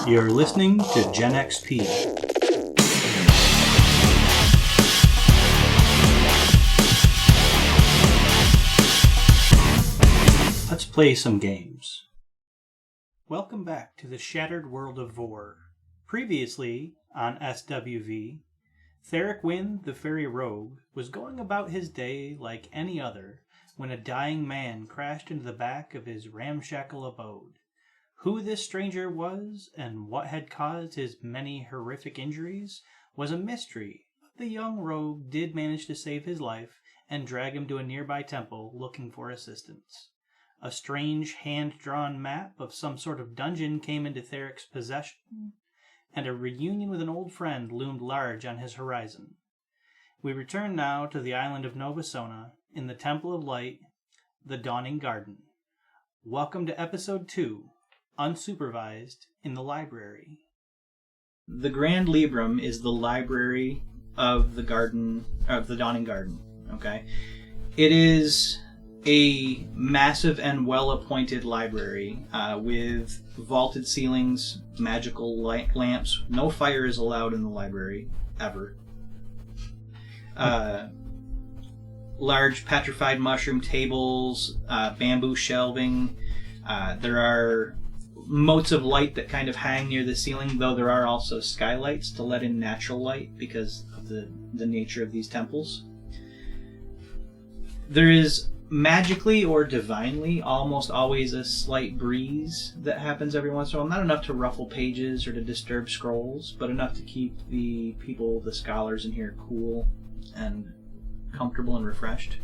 You're listening to Gen XP. Let's play some games. Welcome back to the Shattered World of Voar. Previously, on SWV, Theric Wynn, the fairy rogue, was going about his day like any other when a dying man crashed into the back of his ramshackle abode. Who this stranger was and what had caused his many horrific injuries was a mystery, but the young rogue did manage to save his life and drag him to a nearby temple looking for assistance. A strange hand-drawn map of some sort of dungeon came into Theric's possession, and a reunion with an old friend loomed large on his horizon. We return now to the Island of Nova Sona, in the Temple of Light, the Dawning Garden. Welcome to Episode 2, Unsupervised in the Library. The Grand Librum is the library of the Dawning Garden. Okay, it is a massive and well-appointed library with vaulted ceilings, magical lamps. No fire is allowed in the library ever. Large petrified mushroom tables, bamboo shelving. There are motes of light that kind of hang near the ceiling, though there are also skylights to let in natural light because of the nature of these temples. There is magically or divinely almost always a slight breeze that happens every once in a while. Not enough to ruffle pages or to disturb scrolls, but enough to keep the people, the scholars in here, cool and comfortable and refreshed.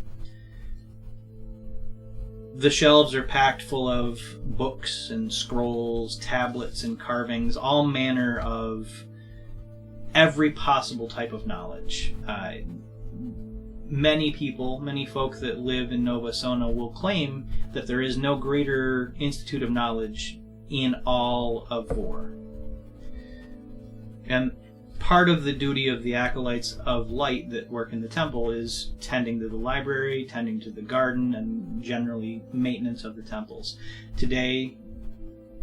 The shelves are packed full of books and scrolls, tablets and carvings, all manner of every possible type of knowledge. Many folk that live in Nova Sona will claim that there is no greater institute of knowledge in all of Voar. And part of the duty of the acolytes of light that work in the temple is tending to the library, tending to the garden, and generally maintenance of the temples. Today,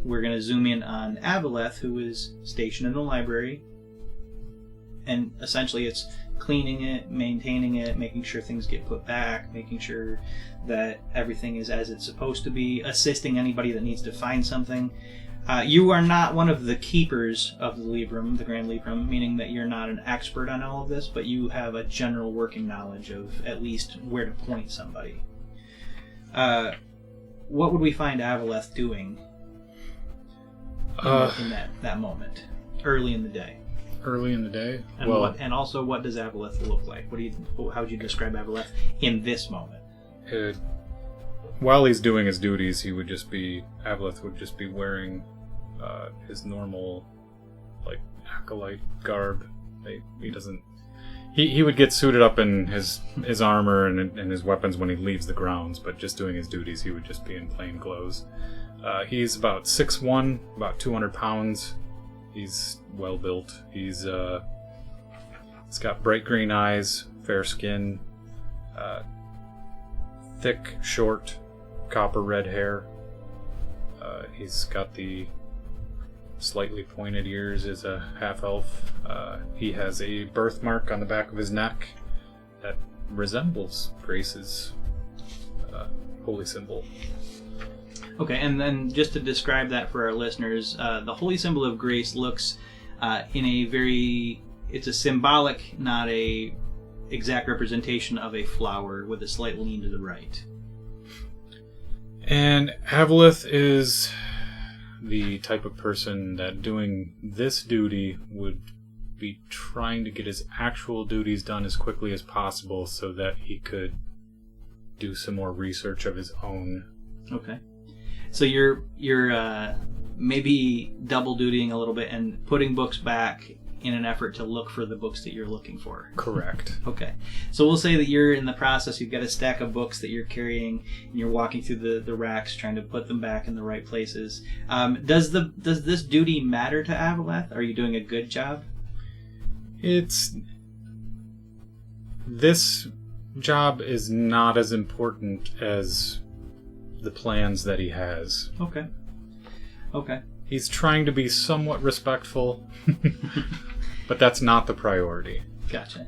we're going to zoom in on Avaleth, who is stationed in the library, and essentially it's cleaning it, maintaining it, making sure things get put back, making sure that everything is as it's supposed to be, assisting anybody that needs to find something. You are not one of the keepers of the Librum, the Grand Librum, meaning that you're not an expert on all of this, but you have a general working knowledge of at least where to point somebody. What would we find Avaleth doing in that moment, early in the day? Early in the day? And also, what does Avaleth look like? How would you describe Avaleth in this moment? While he's doing his duties, Avaleth would just be wearing his normal, acolyte garb. He would get suited up in his armor and his weapons when he leaves the grounds, but just doing his duties, he would just be in plain clothes. He's about 6'1", about 200 pounds. He's well built. He's got bright green eyes, fair skin, thick, short, copper red hair. He's got the slightly pointed ears as a half-elf. He has a birthmark on the back of his neck that resembles Grace's holy symbol. Okay, and then just to describe that for our listeners, the holy symbol of grace looks it's a symbolic, not a exact representation of a flower with a slight lean to the right. And Avaleth is the type of person that doing this duty would be trying to get his actual duties done as quickly as possible so that he could do some more research of his own. Okay. So you're maybe double dutying a little bit and putting books back in an effort to look for the books that you're looking for. Correct. Okay. So we'll say that you're in the process, you've got a stack of books that you're carrying, and you're walking through the racks trying to put them back in the right places. Does this duty matter to Avaleth? Are you doing a good job? This job is not as important as the plans that he has. Okay. He's trying to be somewhat respectful, but that's not the priority. Gotcha.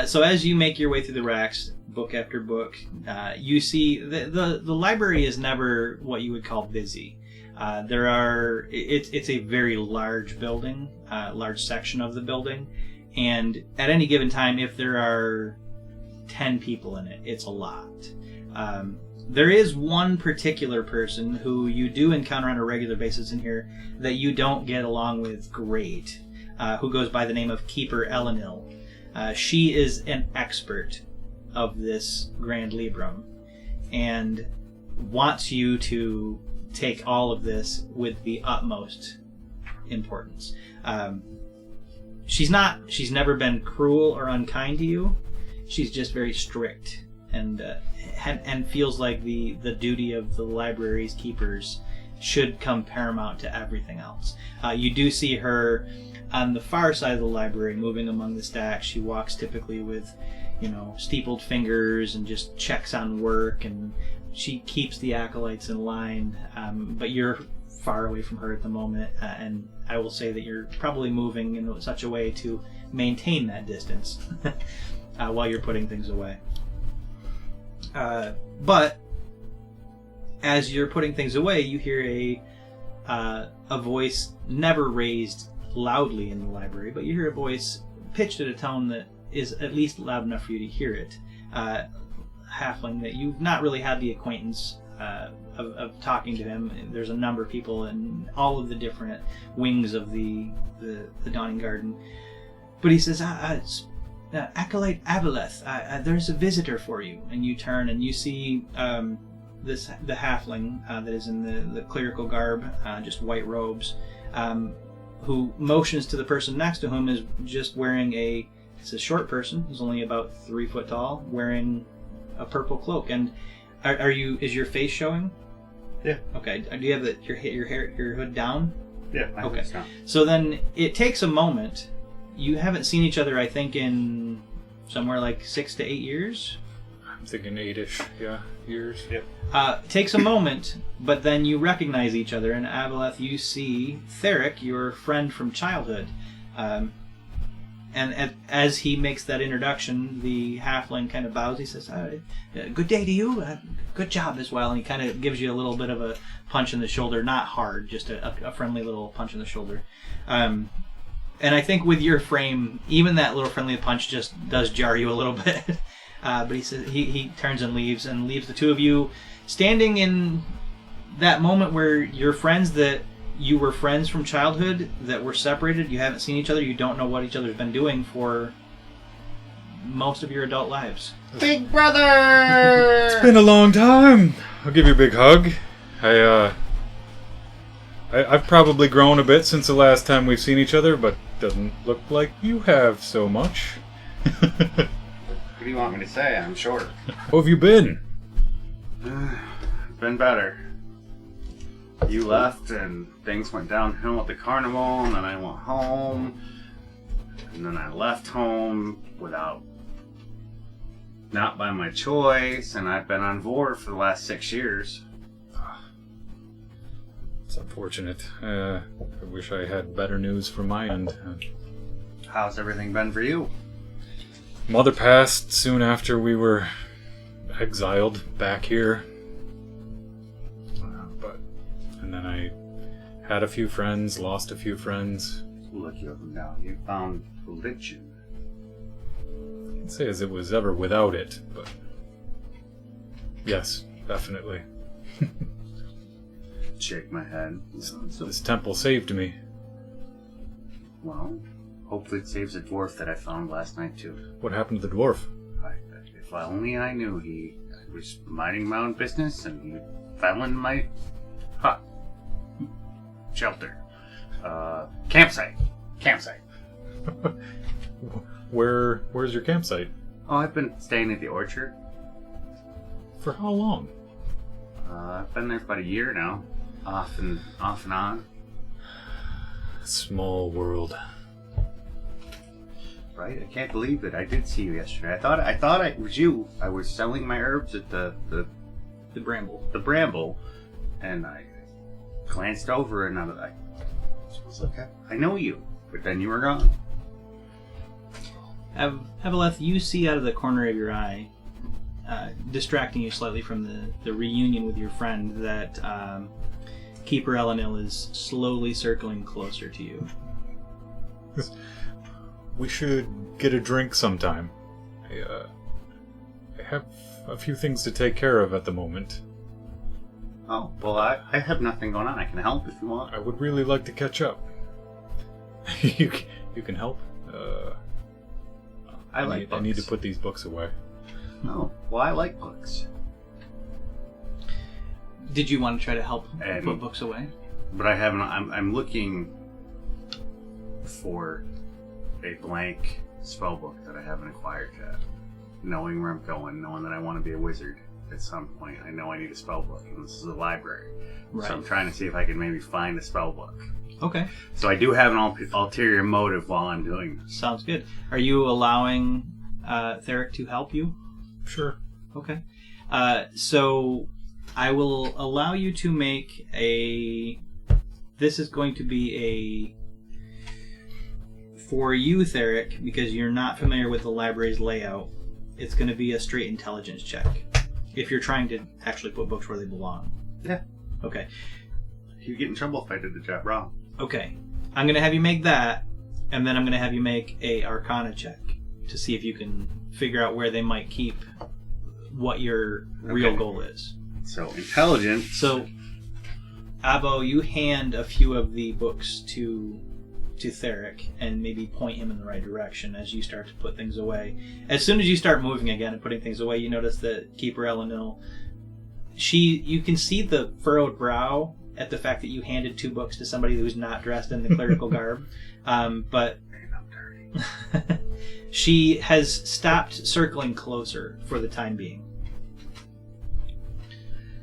So as you make your way through the racks, book after book, you see the library is never what you would call busy. It's a very large building, large section of the building, and at any given time, if there are 10 people in it, it's a lot. There is one particular person who you do encounter on a regular basis in here that you don't get along with great, who goes by the name of Keeper Elenil. She is an expert of this Grand Librum and wants you to take all of this with the utmost importance. She's never been cruel or unkind to you. She's just very strict and feels like the duty of the library's keepers should come paramount to everything else. You do see her on the far side of the library moving among the stacks. She walks typically with, steepled fingers and just checks on work, and she keeps the acolytes in line, but you're far away from her at the moment, and I will say that you're probably moving in such a way to maintain that distance while you're putting things away. But as you're putting things away, you hear a voice never raised loudly in the library, but you hear a voice pitched at a tone that is at least loud enough for you to hear it. Halfling that you've not really had the acquaintance of talking to him. There's a number of people in all of the different wings of the Dawning Garden. But he says, Acolyte Aboleth, there's a visitor for you. And you turn and you see the halfling that is in the clerical garb, just white robes, who motions to the person next to him, is just wearing it's a short person, he's only about 3 foot tall, wearing a purple cloak. And is your face showing? Yeah. Okay. Do you have your hood down? Yeah. Okay. So then it takes a moment. You haven't seen each other, I think, in somewhere like 6 to 8 years. I'm thinking 8-ish, years. Yep. Takes a moment, but then you recognize each other. And Aboleth, you see Theric, your friend from childhood. And as he makes that introduction, the halfling kind of bows. He says, good day to you. Good job as well. And he kind of gives you a little bit of a punch in the shoulder. Not hard, just a friendly little punch in the shoulder. And I think with your frame, even that little friendly punch just does jar you a little bit. But he says he turns and leaves the two of you standing in that moment where your friends that you were friends from childhood that were separated, you haven't seen each other, you don't know what each other's been doing for most of your adult lives. Big brother! It's been a long time. I'll give you a big hug. I've probably grown a bit since the last time we've seen each other, but doesn't look like you have so much. What do you want me to say? I'm short. How have you been? Been better. You left and things went downhill at the carnival, and then I went home, and then I left home not by my choice, and I've been on Voar for the last 6 years. It's unfortunate. I wish I had better news from my end. How's everything been for you? Mother passed soon after we were exiled back here. And then I had a few friends, lost a few friends. Look you up and down. You found religion. I can't say as it was ever without it, but yes, definitely. Shake my head. This temple saved me. Well, hopefully it saves a dwarf that I found last night too. What happened to the dwarf? If only I knew. He was minding my own business and he fell in my hut. Shelter. Campsite. Where's your campsite? Oh, I've been staying at the orchard. For how long? I've been there for about a year now. Off and on. Small world. Right? I can't believe it. I did see you yesterday. I thought it was you. I was selling my herbs at the Bramble. The Bramble, and I glanced over and I was like, I know you, but then you were gone. Avaleth, you see out of the corner of your eye, distracting you slightly from the reunion with your friend, that Keeper Elenil is slowly circling closer to you. We should get a drink sometime. I have a few things to take care of at the moment. Oh, well, I have nothing going on. I can help if you want. I would really like to catch up. You can help? I like books. I need to put these books away. Oh, well, I like books. Did you want to try to help put books away? But I haven't. I'm looking for a blank spell book that I haven't acquired yet. Knowing where I'm going, knowing that I want to be a wizard at some point, I know I need a spell book, and this is a library. Right. So I'm trying to see if I can maybe find a spell book. Okay. So I do have an ulterior motive while I'm doing this. Sounds good. Are you allowing Theric to help you? Sure. Okay. So I will allow you to make a... This is going to be for you, Theric, because you're not familiar with the library's layout, it's going to be a straight intelligence check. If you're trying to actually put books where they belong. Yeah. Okay. You'd get in trouble if I did the job wrong. Okay. I'm going to have you make that, and then I'm going to have you make a Arcana check to see if you can figure out where they might keep what your real goal is. So, intelligence. So, Abo, you hand a few of the books to Theric and maybe point him in the right direction as you start to put things away. As soon as you start moving again and putting things away, you notice that Keeper Elenil, you can see the furrowed brow at the fact that you handed 2 books to somebody who's not dressed in the clerical garb. But she has stopped circling closer for the time being.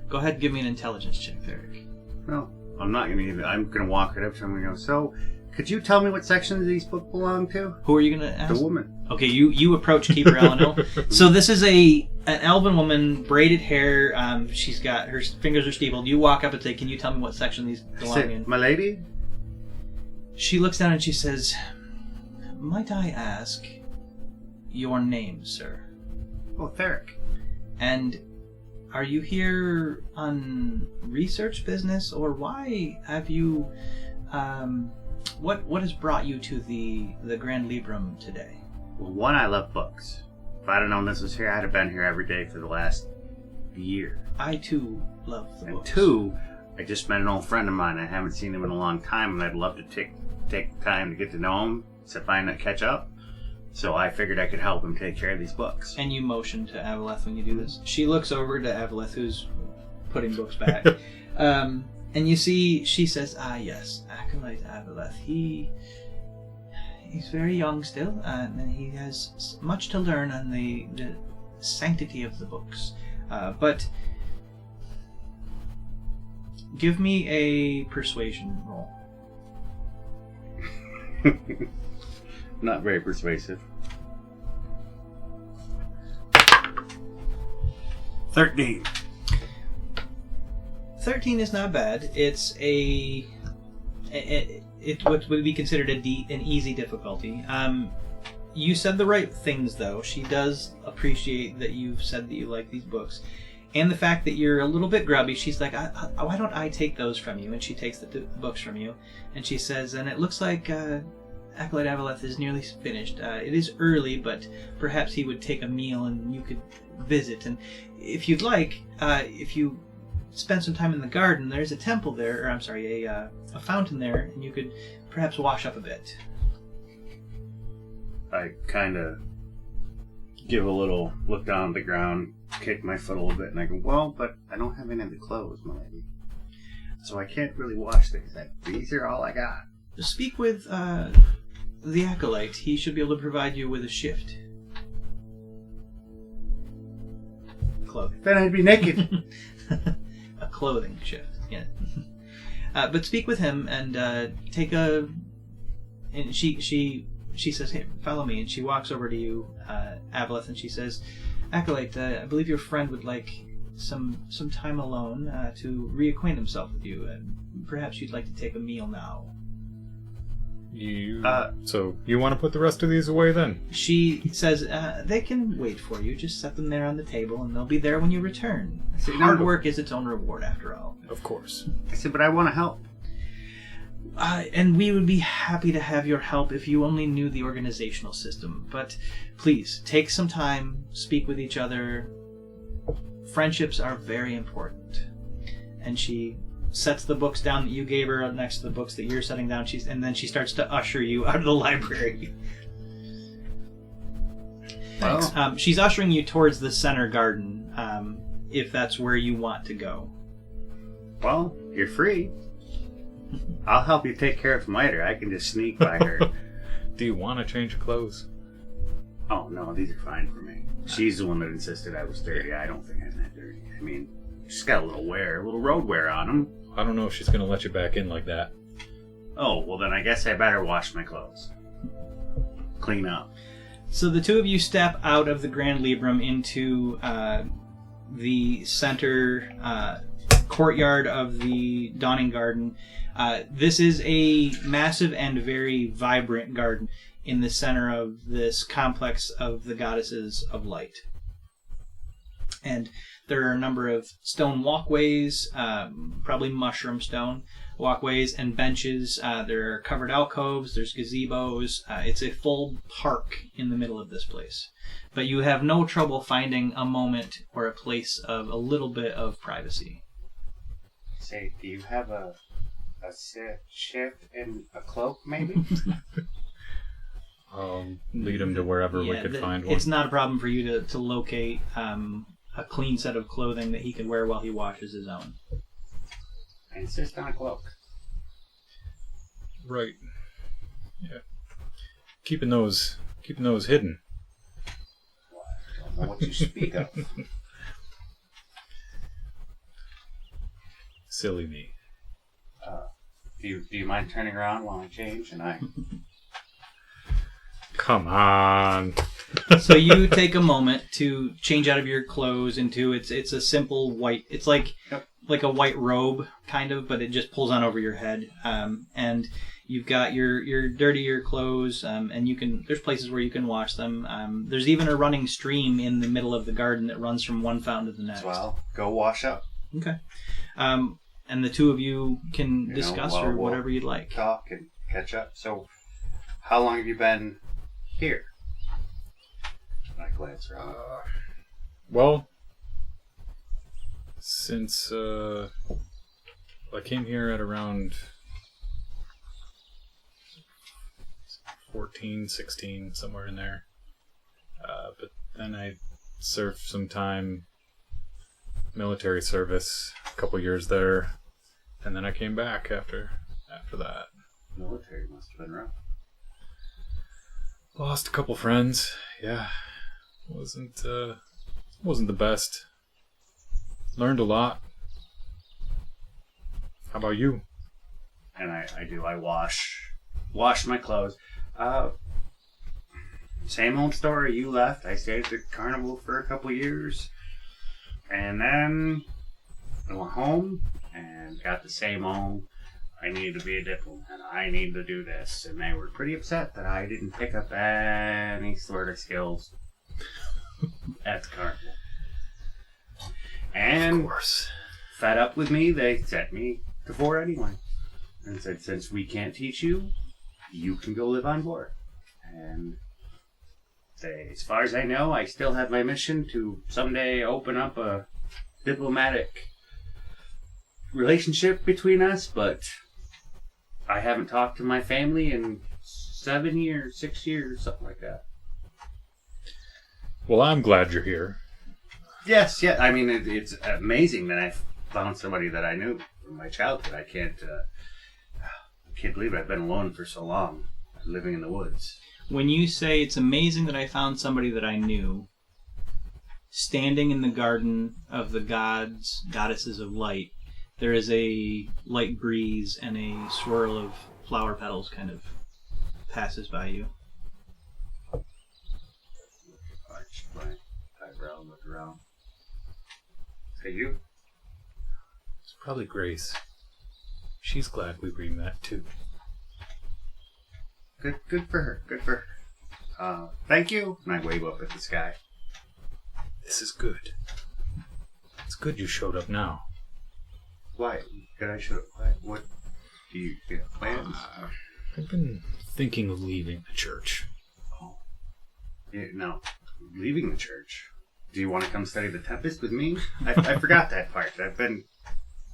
Go ahead and give me an intelligence check, Theric. No, I'm not going to either. I'm going to walk right up to him and go, so, could you tell me what section these books belong to? Who are you going to ask? The woman. Okay, you approach Keeper Elenil. So this is an elven woman, braided hair. She's got, her fingers are steepled. You walk up and say, can you tell me what section these belong in? My lady? She looks down and she says, might I ask your name, sir? Oh, Theric. And are you here on research business, or why have you... What has brought you to the Grand Librum today? Well, one, I love books. If I'd have known this was here, I'd have been here every day for the last year. I, too, love the books. And 2, I just met an old friend of mine. I haven't seen him in a long time, and I'd love to take time to get to know him, to find that catch up. So I figured I could help him take care of these books. And you motion to Avaleth when you do this. She looks over to Avaleth, who's putting books back. And you see, she says, yes, Acolyte Avaleth. He's very young still, and he has much to learn on the sanctity of the books. But give me a persuasion roll. Not very persuasive. 13. 13 is not bad. It's it what would be considered an easy difficulty. You said the right things, though. She does appreciate that you've said that you like these books. And the fact that you're a little bit grubby, she's like, why don't I take those from you? And she takes the books from you. And she says, and it looks like Acolyte Avaleth is nearly finished. It is early, but perhaps he would take a meal and you could visit. And if you'd like, if you spend some time in the garden, there's a temple there, or I'm sorry, a fountain there, and you could perhaps wash up a bit. I kind of give a little look down at the ground, kick my foot a little bit, and I go, well, but I don't have any of the clothes, my lady. So I can't really wash things. These are all I got. Speak with the Acolyte. He should be able to provide you with a shift. Clothing. Then I'd be naked. A clothing shift, yeah. But speak with him and take a... And she says, hey, follow me. And she walks over to you, Avaleth, and she says, Acolyte, I believe your friend would like some time alone to reacquaint himself with you. And perhaps you'd like to take a meal now. So you want to put the rest of these away then? She says, they can wait for you. Just set them there on the table, and they'll be there when you return. I said, hard work is its own reward, after all. Of course. I said, but I want to help. And we would be happy to have your help if you only knew the organizational system. But please, take some time, speak with each other. Friendships are very important. And she sets the books down that you gave her next to the books that you're setting down. And then she starts to usher you out of the library. Thanks. She's ushering you towards the center garden, if that's where you want to go. Well, you're free. I'll help you take care of them later. I can just sneak by her. Do you want to change your clothes? Oh, no, these are fine for me. She's the one that insisted I was dirty. I don't think I'm that dirty. I mean, she's got a little road wear on them. I don't know if she's going to let you back in like that. Oh, well then I guess I better wash my clothes. Clean up. So the two of you step out of the Grand Librum into the center courtyard of the Dawning Garden. This is a massive and very vibrant garden in the center of this complex of the goddesses of light. And there are a number of stone walkways, probably mushroom stone walkways, and benches. There are covered alcoves, there's gazebos. It's a full park in the middle of this place. But you have no trouble finding a moment or a place of a little bit of privacy. Say, do you have a shift and a cloak, maybe? Lead him to wherever we could find one. It's not a problem for you to locate a clean set of clothing that he can wear while he washes his own. I insist on a cloak. Right. Yeah. Keeping those hidden. Well, I don't know what you speak of. Silly me. Do you mind turning around while I change? And I. Come on. So you take a moment to change out of your clothes into it's a simple white. It's like a white robe kind of, but it just pulls on over your head. And you've got your dirtier clothes, and there's places where you can wash them. There's even a running stream in the middle of the garden that runs from one fountain to the next. Well, go wash up. Okay. And the two of you can discuss or whatever you'd like. Talk and catch up. So, how long have you been here? I glance around. Well, since I came here at around 14, 16, somewhere in there. But then I served some time military service, a couple years there, and then I came back after that. Military must have been rough. Lost a couple friends. Yeah, wasn't the best. Learned a lot. How about you? And I do. I wash my clothes. Same old story. You left. I stayed at the carnival for a couple years. And then I went home and got the same old, I need to be a diplomat, I need to do this. And they were pretty upset that I didn't pick up any sort of skills at the carnival. And of course, fed up with me, they sent me to Voar anyway. And said, since we can't teach you, you can go live on Voar. And as far as I know, I still have my mission to someday open up a diplomatic relationship between us, but I haven't talked to my family in 7 years, 6 years, something like that. Well, I'm glad you're here. Yes, yeah. I mean, it's amazing that I found somebody that I knew from my childhood. I can't believe it. I've been alone for so long, living in the woods. When you say it's amazing that I found somebody that I knew, standing in the garden of the goddesses of light, there is a light breeze and a swirl of flower petals kind of passes by you. I arched my eyebrow and looked around. Is that you? It's probably Grace. She's glad we met too. Good for her. Good for her. Thank you. And I wave up at the sky. This is good. It's good you showed up now. Why? Did I show? What? Do you have plans? I've been thinking of leaving the church. Oh. Yeah, no. Leaving the church? Do you want to come study the Tempest with me? I forgot that part. I've been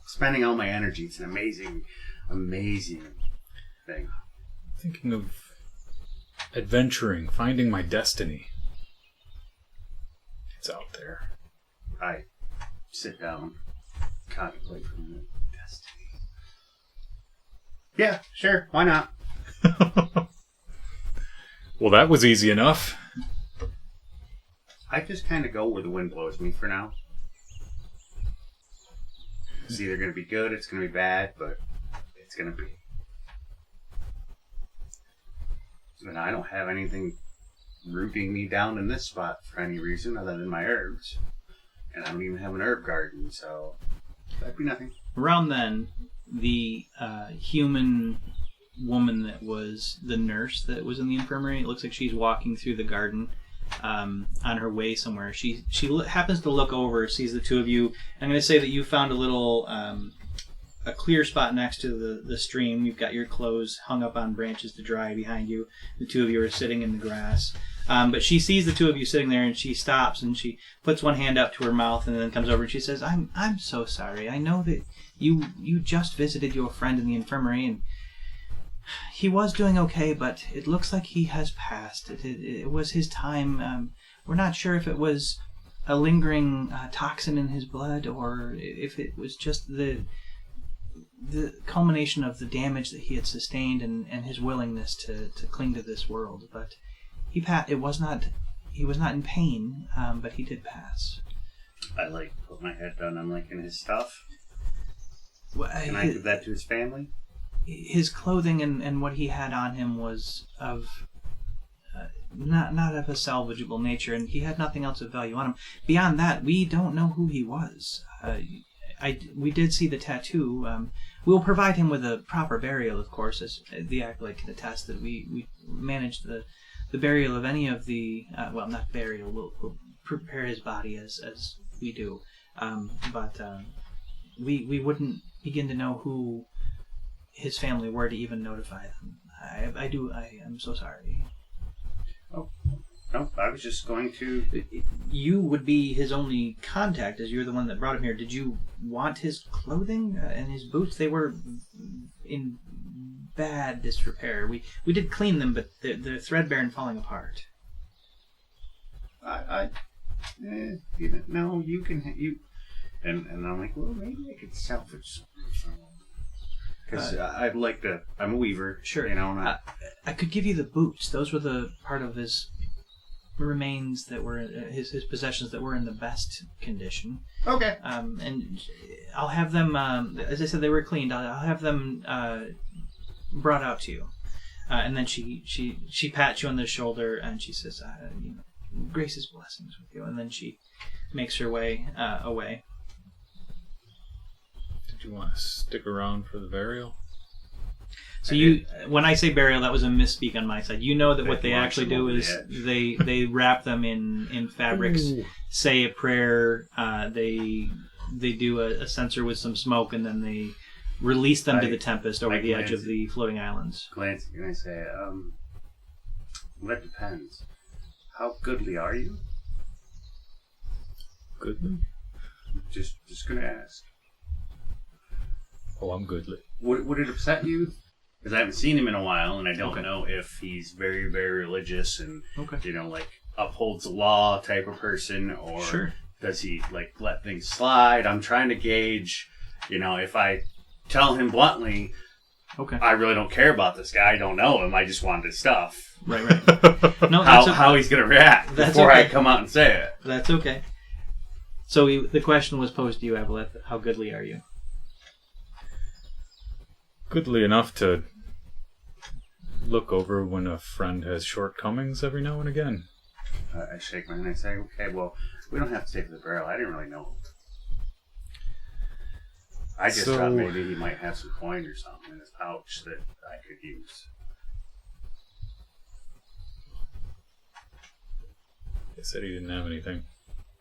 spending all my energy. It's an amazing, amazing thing. Thinking of adventuring, finding my destiny. It's out there. I sit down, contemplate for a minute. Destiny. Yeah, sure. Why not? Well, that was easy enough. I just kind of go where the wind blows me for now. It's either going to be good, it's going to be bad, but it's going to be. And I don't have anything rooting me down in this spot for any reason other than my herbs. And I don't even have an herb garden, so that'd be nothing. Around then, the human woman that was the nurse that was in the infirmary, it looks like she's walking through the garden on her way somewhere. She happens to look over, sees the two of you. I'm going to say that you found a little a clear spot next to the stream. You've got your clothes hung up on branches to dry behind you. The two of you are sitting in the grass. But she sees the two of you sitting there, and she stops and she puts one hand up to her mouth and then comes over and she says, "I'm so sorry. I know that you just visited your friend in the infirmary, and he was doing okay, but it looks like he has passed. It was his time. We're not sure if it was a lingering toxin in his blood or if it was just the culmination of the damage that he had sustained and his willingness to cling to this world. But he was not in pain, but he did pass." I put my head down on in his stuff. Well, Can I give that to his family? His clothing and what he had on him was of not of a salvageable nature, and he had nothing else of value on him. Beyond that, we don't know who he was. We did see the tattoo. We'll provide him with a proper burial, of course, as the acolyte can attest that we managed the burial of any of the not burial. We'll prepare his body as we do, but we wouldn't begin to know who his family were to even notify them. I am so sorry. Oh, no, I was just going to... You would be his only contact, as you're the one that brought him here. Did you want his clothing and his boots? They were in bad disrepair. We did clean them, but they're threadbare and falling apart. No, you can... And I'm like, well, maybe I could salvage something. Because I'd like to... I'm a weaver. Sure. You know, I could give you the boots. Those were the part of his remains that were... his possessions that were in the best condition. Okay. And I'll have them... as I said, they were cleaned. I'll have them brought out to you. And then she pats you on the shoulder and she says, Grace's blessings with you. And then she makes her way away. Did you want to stick around for the burial? So when I say burial, that was a misspeak on my side. You know that what they actually do is they wrap them in fabrics, Ooh. say a prayer, they do a censer with some smoke, and then they release them to the tempest over the edge of the floating islands. Glance, can I say, that depends. How goodly are you? Goodly? Just gonna ask. Oh, I'm goodly. Would it upset you? Because I haven't seen him in a while, and I don't know if he's very, very religious and upholds the law type of person, or does he let things slide? I'm trying to gauge, if I tell him bluntly, I really don't care about this guy. I don't know him. I just want his stuff. Right. No, how he's gonna react before I come out and say it. That's okay. So the question was posed to you, Avaleth. How goodly are you? Goodly enough to look over when a friend has shortcomings every now and again. I shake my hand and I say, okay, well, we don't have to take the barrel. I didn't really know him. I just thought maybe he might have some coin or something in his pouch that I could use. He said he didn't have anything.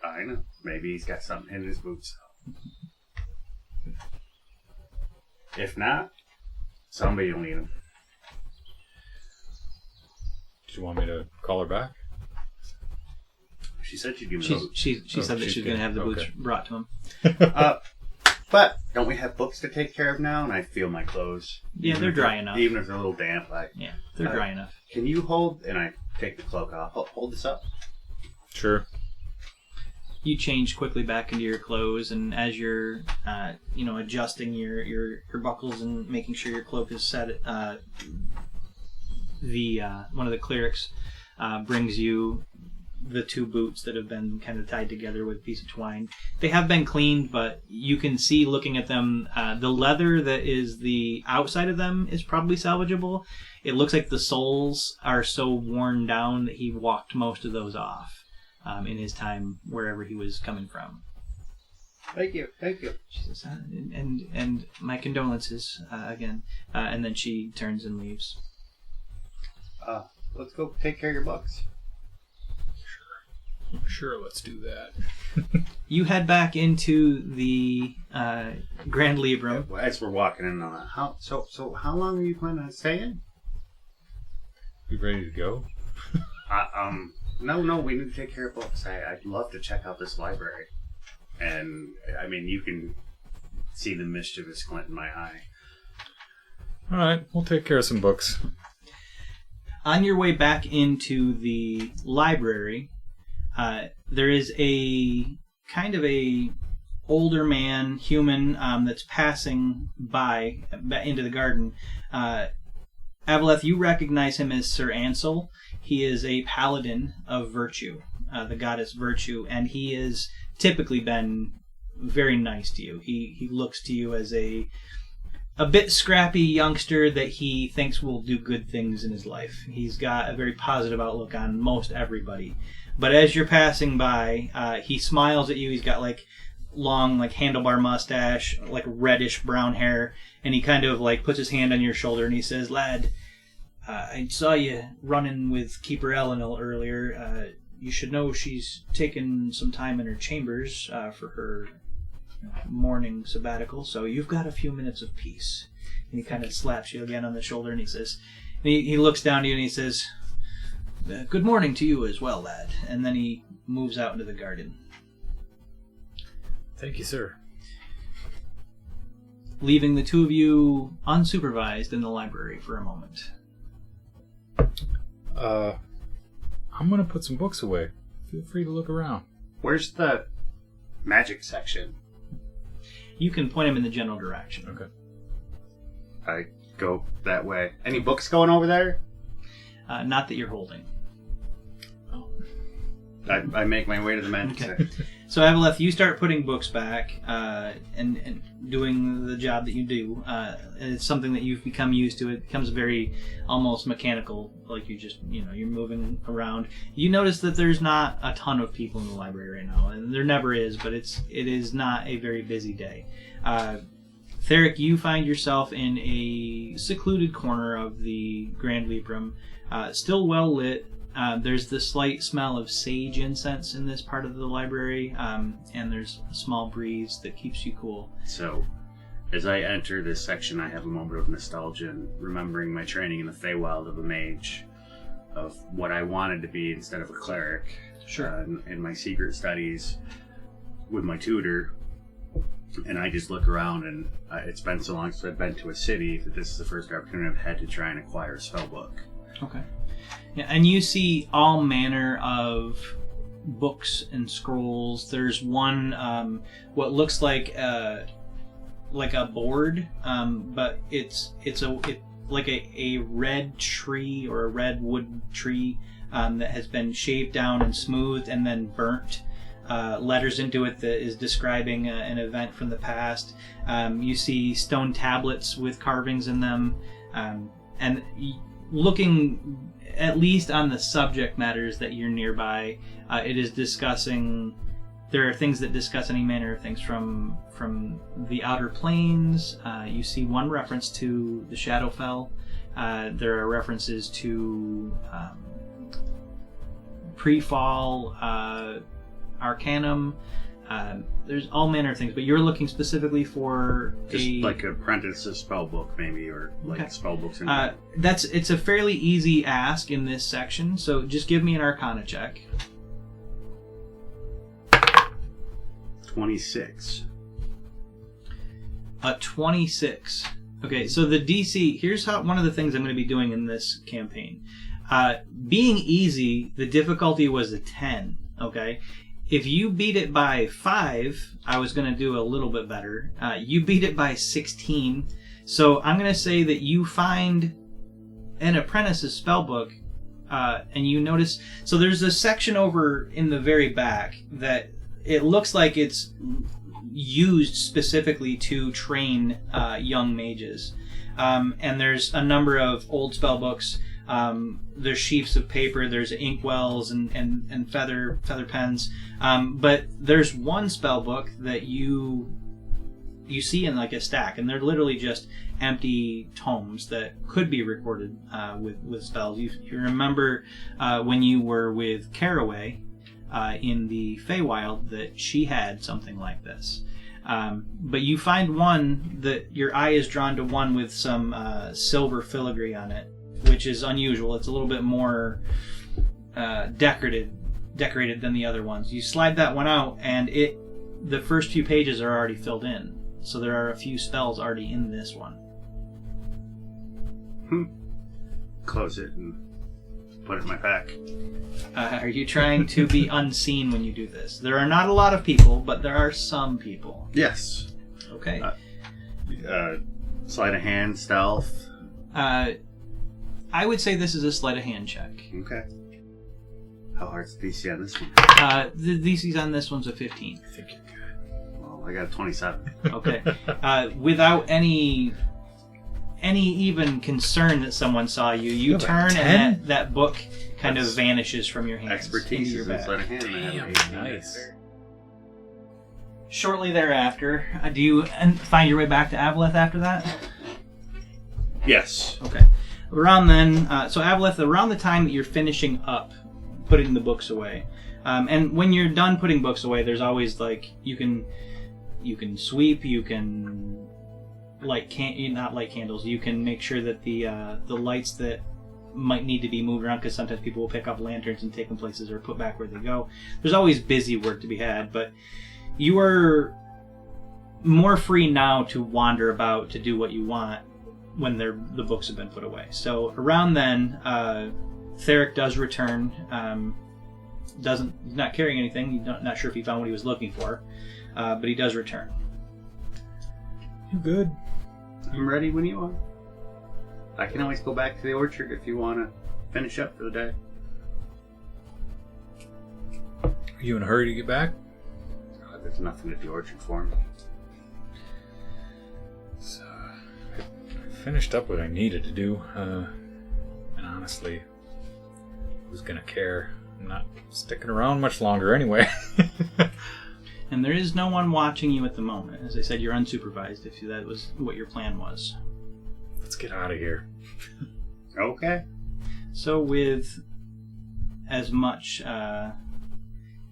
I know. Maybe he's got something in his boots. If not, somebody will need him. Do you want me to call her back? She said she'd give me boots. She said that she's going to have the boots brought to him. But don't we have books to take care of now? And I feel my clothes. Yeah, they're dry enough. Even if they're a little damp. Yeah, they're dry enough. Can you hold, and I take the cloak off, hold this up? Sure. You change quickly back into your clothes, and as you're, adjusting your buckles and making sure your cloak is set, one of the clerics brings you the 2 boots that have been kind of tied together with a piece of twine. They have been cleaned, but you can see looking at them, the leather that is the outside of them is probably salvageable. It looks like the soles are so worn down that he walked most of those off in his time wherever he was coming from. Thank you. She says, and my condolences again. And then she turns and leaves. Let's go take care of your books. Sure, let's do that. You head back into the Grand Librum. As we're walking in on that, so how long are you planning on staying? You ready to go? No, we need to take care of books. I'd love to check out this library. And, I mean, you can see the mischievous glint in my eye. All right, we'll take care of some books. On your way back into the library, there is a kind of a older man, human, that's passing by into the garden. Avaleth, you recognize him as Sir Ansel. He is a paladin of Virtue, the goddess Virtue, and he has typically been very nice to you. He looks to you as a bit scrappy youngster that he thinks will do good things in his life. He's got a very positive outlook on most everybody. But as you're passing by, he smiles at you. He's got long handlebar mustache, reddish brown hair, and he kind of puts his hand on your shoulder and he says, "Lad, I saw you running with Keeper Eleanor earlier. You should know she's taken some time in her chambers for her morning sabbatical, so you've got a few minutes of peace." And he kind of slaps you again on the shoulder and he says, he looks down to you and he says, "Good morning to you as well, lad." And then he moves out into the garden. Thank you, sir. Leaving the 2 of you unsupervised in the library for a moment. I'm going to put some books away. Feel free to look around. Where's the magic section? You can point him in the general direction. Okay. I go that way. Any books going over there? Not that you're holding. I make my way to the magic section. So, Avaleth, you start putting books back and doing the job that you do. It's something that you've become used to. It becomes very almost mechanical, like you just, you're moving around. You notice that there's not a ton of people in the library right now, and there never is, but it is not a very busy day. Theric, you find yourself in a secluded corner of the Grand Librum, still well lit. There's the slight smell of sage incense in this part of the library, and there's a small breeze that keeps you cool. So, as I enter this section, I have a moment of nostalgia and remembering my training in the Feywild of a mage, of what I wanted to be instead of a cleric. Sure. In my secret studies with my tutor, and I just look around, and it's been so long since I've been to a city that this is the first opportunity I've had to try and acquire a spellbook. Okay. Yeah, and you see all manner of books and scrolls. There's one, what looks like a board, but it's like a red tree or a red wood tree that has been shaved down and smoothed and then burnt. Letters into it that is describing an event from the past. You see stone tablets with carvings in them, and looking at least on the subject matters that you're nearby, it is discussing. There are things that discuss any manner of things from the outer planes. You see one reference to the Shadowfell. There are references to pre-fall, arcanum. There's all manner of things, but you're looking specifically for just like apprentice's spell book, maybe, or like spell books. It's a fairly easy ask in this section, so just give me an Arcana check. 26. A 26. Okay, so the DC. Here's one of the things I'm going to be doing in this campaign. Being easy, the difficulty was a 10. Okay. If you beat it by 5, I was going to do a little bit better. You beat it by 16. So I'm going to say that you find an apprentice's spellbook, and you notice... So there's a section over in the very back that it looks like it's used specifically to train young mages. And there's a number of old spellbooks. There's sheafs of paper, there's inkwells and feather pens, but there's one spell book that you see in like a stack, and they're literally just empty tomes that could be recorded with spells. You remember when you were with Caraway in the Feywild that she had something like this. But you find one that your eye is drawn to, one with some silver filigree on it, which is unusual. It's a little bit more decorated than the other ones. You slide that one out, and the first few pages are already filled in. So there are a few spells already in this one. Close it and put it in my pack. Are you trying to be unseen when you do this? There are not a lot of people, but there are some people. Yes. Okay. Sleight of hand, stealth. I would say this is a sleight of hand check. Okay. How hard's the DC on this one? The DC's on this one's a 15. I think you're good. Well, I got a 27. Okay. Without any even concern that someone saw you turn and that book kind of vanishes from your hands. Expertise into your is sleight of hand. Damn, nice. Shortly thereafter, do you find your way back to Avaleth after that? Yes. Okay. Around then, so Avaleth, around the time that you're finishing up putting the books away, and when you're done putting books away, there's always like you can sweep, you can not light candles. You can make sure that the lights that might need to be moved around, because sometimes people will pick up lanterns and take them places or put back where they go. There's always busy work to be had, but you are more free now to wander about, to do what you want when the books have been put away. So around then, Theric does return. He's not carrying anything. He's not sure if he found what he was looking for, but he does return. You good? I'm ready when you are. I can always go back to the orchard if you want to finish up for the day. Are you in a hurry to get back? There's nothing at the orchard for me. So, I finished up what I needed to do, and honestly, who's gonna care? I'm not sticking around much longer anyway. And there is no one watching you at the moment. As I said, you're unsupervised, if that was what your plan was. Let's get out of here. Okay. So with as much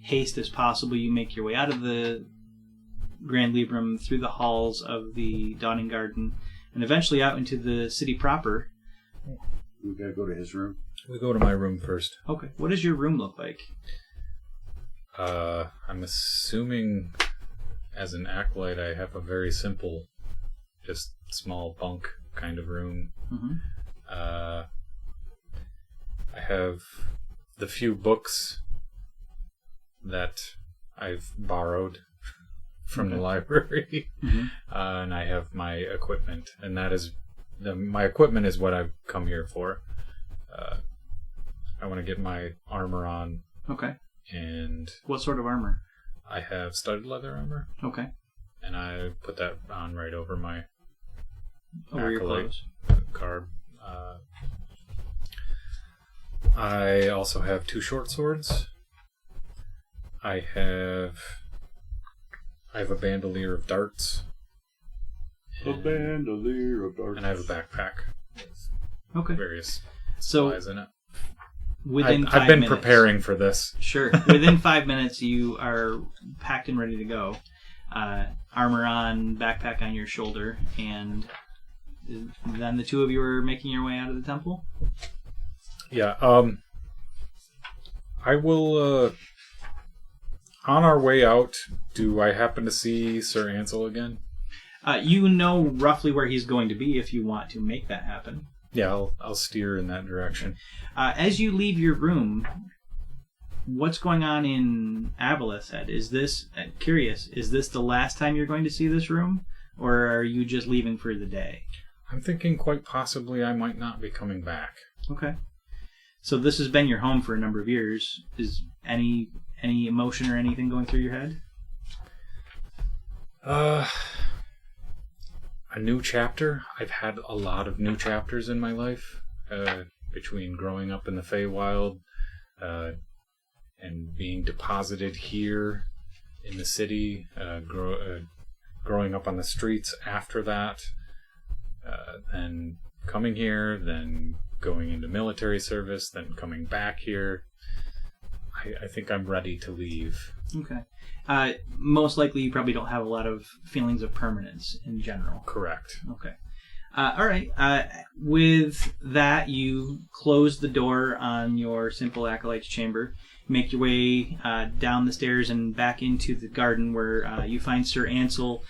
haste as possible, you make your way out of the Grand Librum, through the halls of the Dawning Garden, and eventually out into the city proper. We gotta go to his room. We go to my room first. Okay. What does your room look like? I'm assuming as an acolyte I have a very simple, just small bunk kind of room. Mm-hmm. I have the few books that I've borrowed from the library, Mm-hmm. And I have my equipment, and that is my equipment is what I've come here for. I want to get my armor on. Okay. And what sort of armor? I have studded leather armor. Okay. And I put that on right over my over your clothes. Garb. I also have 2 short swords. I have a bandolier of darts. A bandolier of darts. And I have a backpack. Okay. Various So supplies in it. within 5 I've been minutes, preparing for this. Sure. Within 5 minutes, you are packed and ready to go. Armor on, backpack on your shoulder, and then the two of you are making your way out of the temple? Yeah, I will, on our way out, do I happen to see Sir Ansel again? You know roughly where he's going to be if you want to make that happen. Yeah, I'll steer in that direction. As you leave your room, what's going on in Avaleth's head? Is this, curious, is this the last time you're going to see this room? Or are you just leaving for the day? I'm thinking quite possibly I might not be coming back. Okay. So this has been your home for a number of years. Is any emotion or anything going through your head? A new chapter. I've had a lot of new chapters in my life, between growing up in the Feywild, and being deposited here in the city, growing up on the streets after that, then coming here, then going into military service, then coming back here. I think I'm ready to leave. Okay. Most likely you probably don't have a lot of feelings of permanence in general. Correct. Okay. All right. With that, you close the door on your simple acolyte's chamber, make your way down the stairs and back into the garden where you find Sir Ansel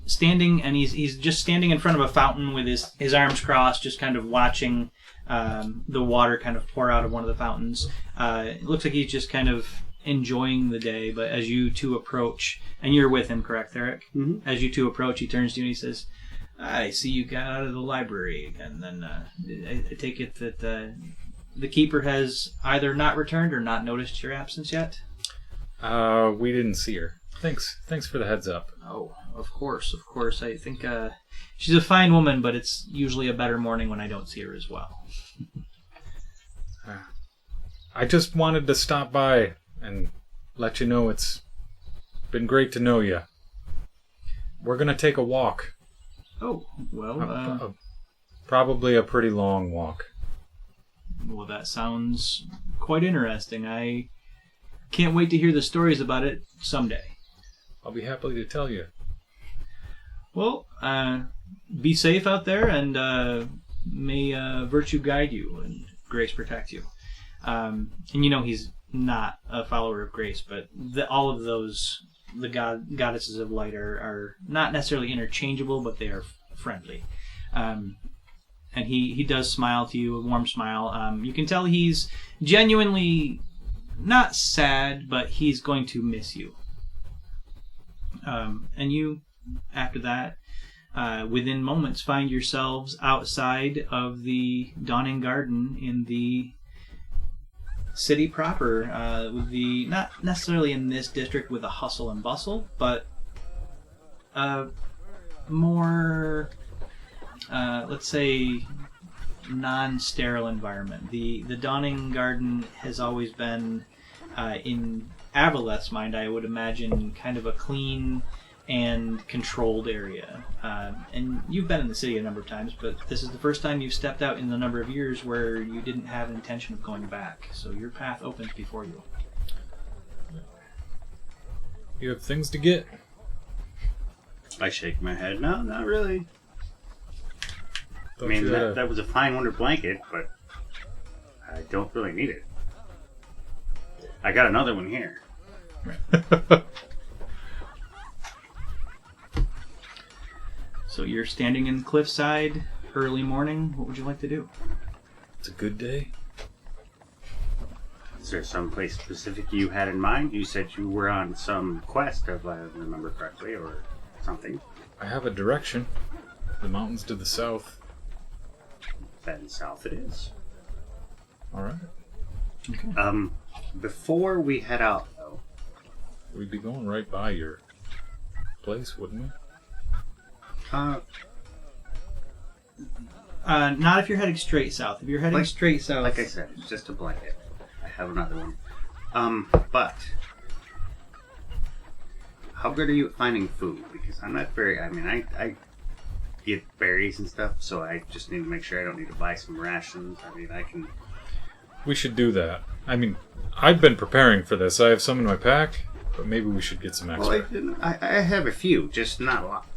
standing, and he's just standing in front of a fountain with his arms crossed, just kind of watching the water kind of pour out of one of the fountains. It looks like he's just kind of enjoying the day, but as you two approach, and you're with him, correct, Eric? Mm-hmm. As you two approach, he turns to you and he says, I see you got out of the library again. Then I take it that the keeper has either not returned or not noticed your absence yet? We didn't see her. Thanks for the heads up. Oh, of course. I think she's a fine woman, but it's usually a better morning when I don't see her as well. I just wanted to stop by and let you know it's been great to know you. We're going to take a walk. Oh, well, probably a pretty long walk. Well, that sounds quite interesting. I can't wait to hear the stories about it someday. I'll be happy to tell you. Well, be safe out there, and may virtue guide you and grace protect you. And you know he's not a follower of grace, but all of those, the goddesses of light are not necessarily interchangeable, but they are friendly. And he does smile to you, a warm smile. You can tell he's genuinely not sad, but he's going to miss you. And you, after that, within moments, find yourselves outside of the Dawning Garden in the city proper, with the, not necessarily in this district with a hustle and bustle, but more, let's say, non-sterile environment. The Dawning Garden has always been, in Avaleth's mind, I would imagine, kind of a clean and controlled area. And you've been in the city a number of times, but this is the first time you've stepped out in the number of years where you didn't have an intention of going back. So your path opens before you. You have things to get. I shake my head. No, not really. Thought I mean, you had that was a fine winter blanket, but I don't really need it. I got another one here. So you're standing in cliffside, early morning. What would you like to do? It's a good day. Is there some place specific you had in mind? You said you were on some quest, if I remember correctly, or something. I have a direction. The mountains to the south. Then south it is. All right. Okay. Before we head out, though, We'd be going right by your place, wouldn't we? Not if you're heading straight south. If you're heading straight south, like I said, it's just a blanket. I have another one. But how good are you at finding food? Because I'm not very. I mean, I get berries and stuff, so I just need to make sure I don't need to buy some rations. I mean, I can we should do that. I mean, I've been preparing for this. I have some in my pack, but maybe we should get some extra. Well, I have a few, just not a lot.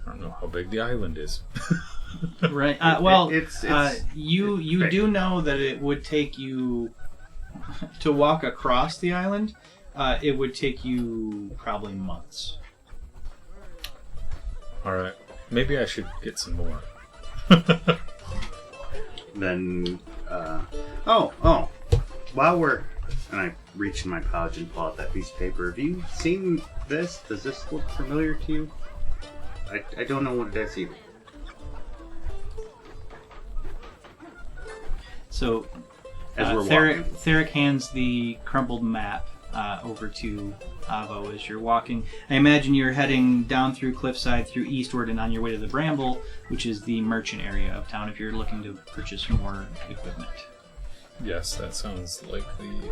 I don't know how big the island is. Right. You do know that it would take you to walk across the island. It would take you probably months. All right. Maybe I should get some more. Then, while we're... And I reach in my pouch and pull out that piece of paper. Have you seen this? Does this look familiar to you? I don't know what it is either. So, As we're walking. Theric hands the crumpled map over to Avo as you're walking. I imagine you're heading down through Cliffside, through eastward, and on your way to the Bramble, which is the merchant area of town if you're looking to purchase more equipment. Yes, that sounds like the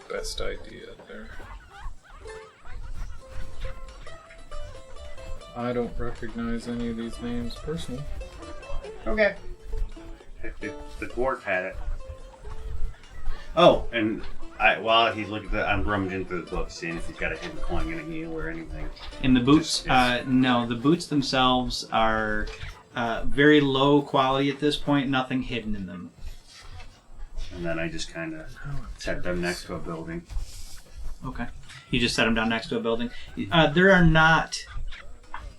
best idea there. I don't recognize any of these names personally. Okay. The dwarf had it. Oh, and while he's looking at I'm rummaging through the book, seeing if he's got a hidden coin in a heel or anything. In the boots, no. The boots themselves are very low quality at this point. Nothing hidden in them. And then I just kind of set them next to a building. Okay. You just set them down next to a building. There are not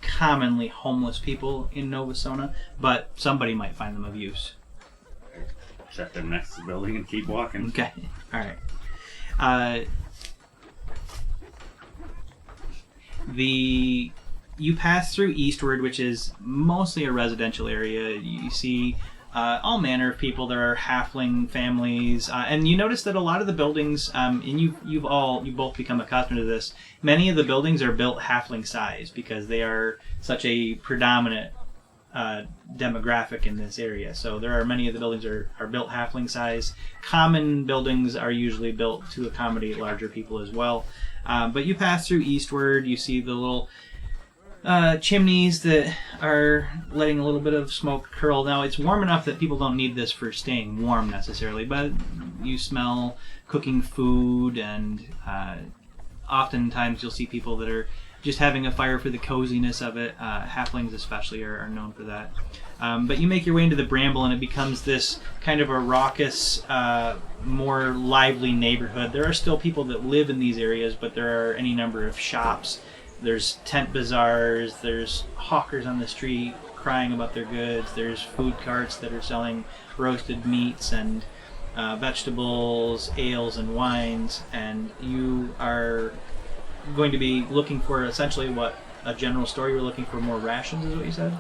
commonly homeless people in Nova Sona, but somebody might find them of use. Set them next to the building and keep walking. Okay. All right. You pass through eastward, which is mostly a residential area. You see all manner of people. There are halfling families, and you notice that a lot of the buildings, and you both become accustomed to this. Many of the buildings are built halfling size because they are such a predominant demographic in this area. So there are many of the buildings are built halfling size. Common buildings are usually built to accommodate larger people as well. But you pass through eastward. You see the little chimneys that are letting a little bit of smoke curl. Now it's warm enough that people don't need this for staying warm necessarily, but you smell cooking food, and oftentimes you'll see people that are just having a fire for the coziness of it. Halflings especially are known for that. But you make your way into the Bramble, and it becomes this kind of a raucous, more lively neighborhood. There are still people that live in these areas, but there are any number of shops. There's tent bazaars, there's hawkers on the street crying about their goods, there's food carts that are selling roasted meats and vegetables, ales and wines, and you are going to be looking for essentially what a general store. You're looking for more rations, is what you said?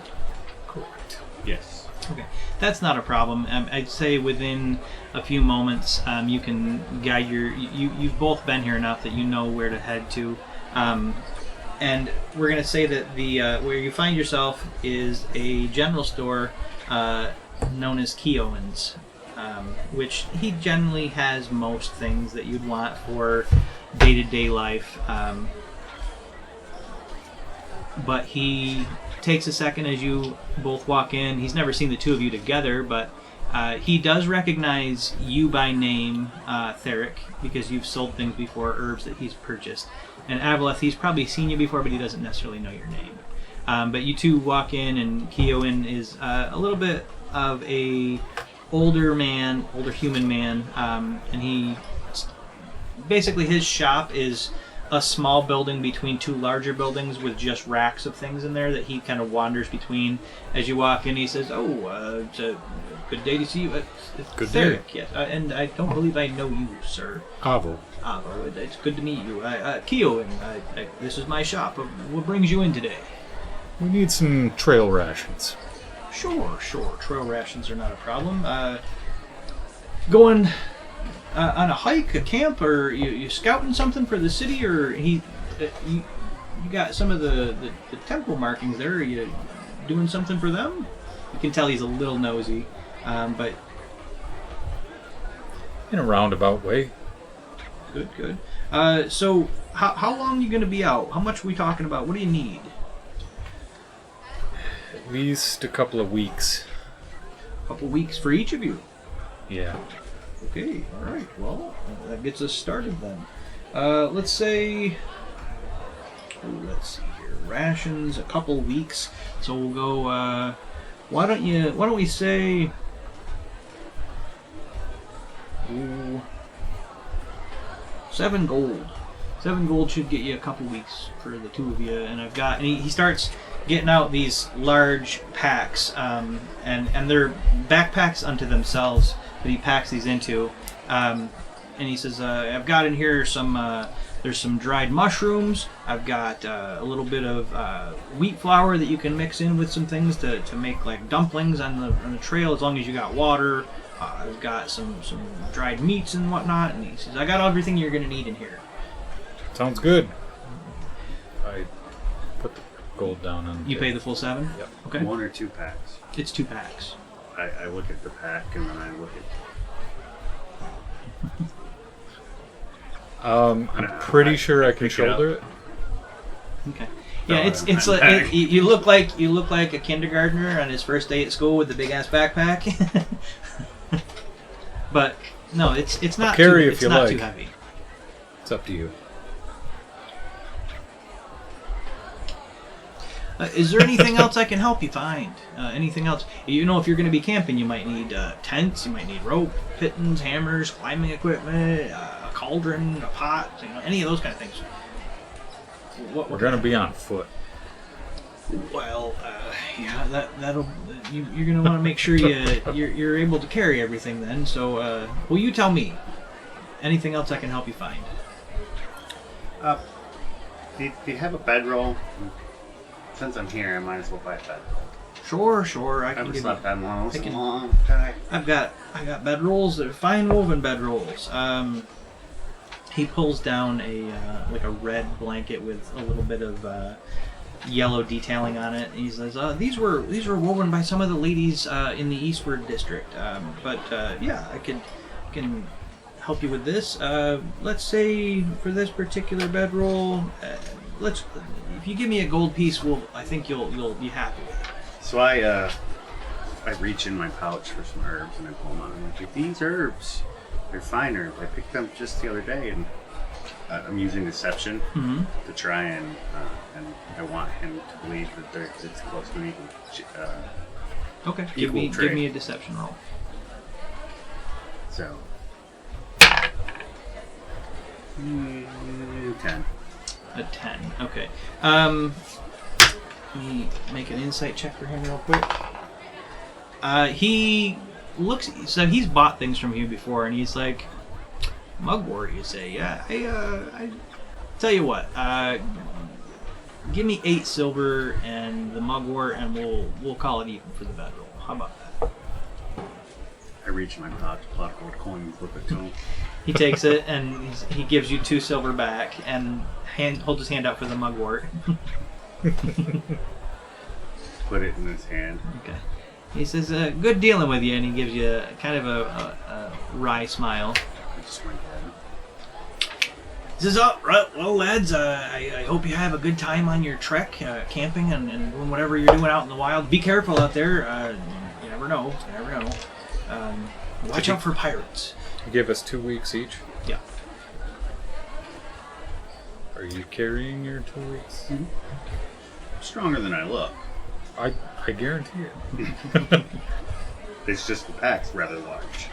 Correct. Yes. Okay, that's not a problem. I'd say within a few moments you can guide you've both been here enough that you know where to head to. And we're going to say that the where you find yourself is a general store known as Keowen's, which he generally has most things that you'd want for day-to-day life. But he takes a second as you both walk in. He's never seen the two of you together, but he does recognize you by name, Theric, because you've sold things before, herbs that he's purchased. And Avaleth, he's probably seen you before, but he doesn't necessarily know your name. But you two walk in, and Keowen is a little bit of a older human man, and he basically his shop is a small building between two larger buildings with just racks of things in there that he kind of wanders between. As you walk in, he says, it's a good day to see you. Good Theric, day. yes. And I don't believe I know you, sir. Avo. Avo, it's good to meet you. Keowen, this is my shop. What brings you in today? We need some trail rations. Sure. Trail rations are not a problem. Going on a hike, a camp, or you scouting something for the city, or you got some of the temple markings there. Are you doing something for them? You can tell he's a little nosy, but In a roundabout way. Good. So how long are you going to be out? How much are we talking about? What do you need? At least a couple of weeks. couple weeks for each of you. Yeah. Okay, alright, well, that gets us started then. Let's say, let's see here, rations, a couple weeks. So we'll go, why don't we say, 7 gold. 7 gold should get you a couple weeks for the two of you. And he starts getting out these large packs, and they're backpacks unto themselves that he packs these into. And he says, I've got in here there's some dried mushrooms. I've got a little bit of wheat flour that you can mix in with some things to make like dumplings on the trail, as long as you got water. I've got some dried meats and whatnot. And he says, I got everything you're going to need in here. Sounds good. I put the gold down on. You pay the full 7? Yep. Okay. 1 or 2 packs. It's 2 packs. I look at the pack and then I look at. I'm pretty sure I can shoulder it. Okay. Yeah, it's like you look like a kindergartner on his first day at school with the big ass backpack. But no, it's not. Carry too, if it's you not like. too heavy. It's up to you. Is there anything else I can help you find? Anything else? You know, if you're going to be camping, you might need tents, you might need rope, pittons, hammers, climbing equipment, a cauldron, a pot, any of those kind of things. We're going to be on foot. Well, yeah, that'll you're going to want to make sure you're able to carry everything then. So, well, you tell me. Anything else I can help you find? Do you have a bedroll? Since I'm here, I might as well buy a bedroll. Sure. I haven't slept that long. I can- long time. I got bedrolls. They're fine woven bedrolls. He pulls down a red blanket with a little bit of yellow detailing on it. And he says, "These were woven by some of the ladies in the Eastward district. But yeah, I can help you with this. Let's say for this particular bedroll, if you give me a gold piece, I think you'll be happy with it." So I reach in my pouch for some herbs and I pull them out. I'm like, these herbs, they're fine herbs. I picked them just the other day, and I'm using deception to try and I want him to believe that it's close to an equal. Okay, give me a deception roll. So 10. A 10. Okay. Let me make an insight check for him real quick. He looks. So he's bought things from you before, and he's like, "Mugwort," you say? Yeah. I tell you what. Give me 8 silver and the mugwort, and we'll call it even for the bedroll. How about that? I reach in my pouch, pull out a gold coin, and flip it to him. He takes it and he gives you 2 silver back, and holds his hand out for the mugwort. Put it in his hand. Okay. He says, "Good dealing with you," and he gives you kind of a wry smile. I just went ahead. He says, "Oh, right, well, lads, I hope you have a good time on your trek, camping and doing whatever you're doing out in the wild. Be careful out there. You never know. Watch out for pirates." Give us 2 weeks each. Yeah. Are you carrying your 2 weeks? Mm-hmm. Stronger than I look. I guarantee it. It's just the pack's rather large.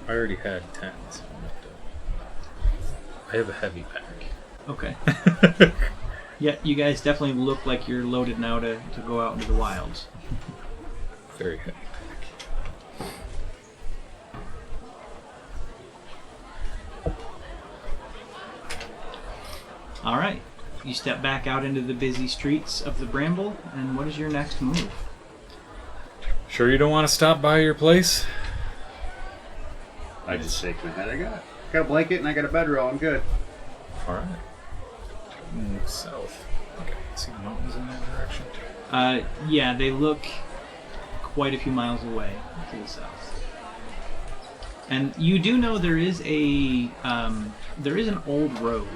I already had 10, so I have a heavy pack. Okay. Yeah, you guys definitely look like you're loaded now to go out into the wilds. Very heavy pack. All right. You step back out into the busy streets of the Bramble, and what is your next move? Sure you don't want to stop by your place? I just shake my head. I got a blanket and I got a bedroll. I'm good. Alright. Move south. Okay, see mountains in that direction. Yeah, they look quite a few miles away to the south. And you do know there is an old road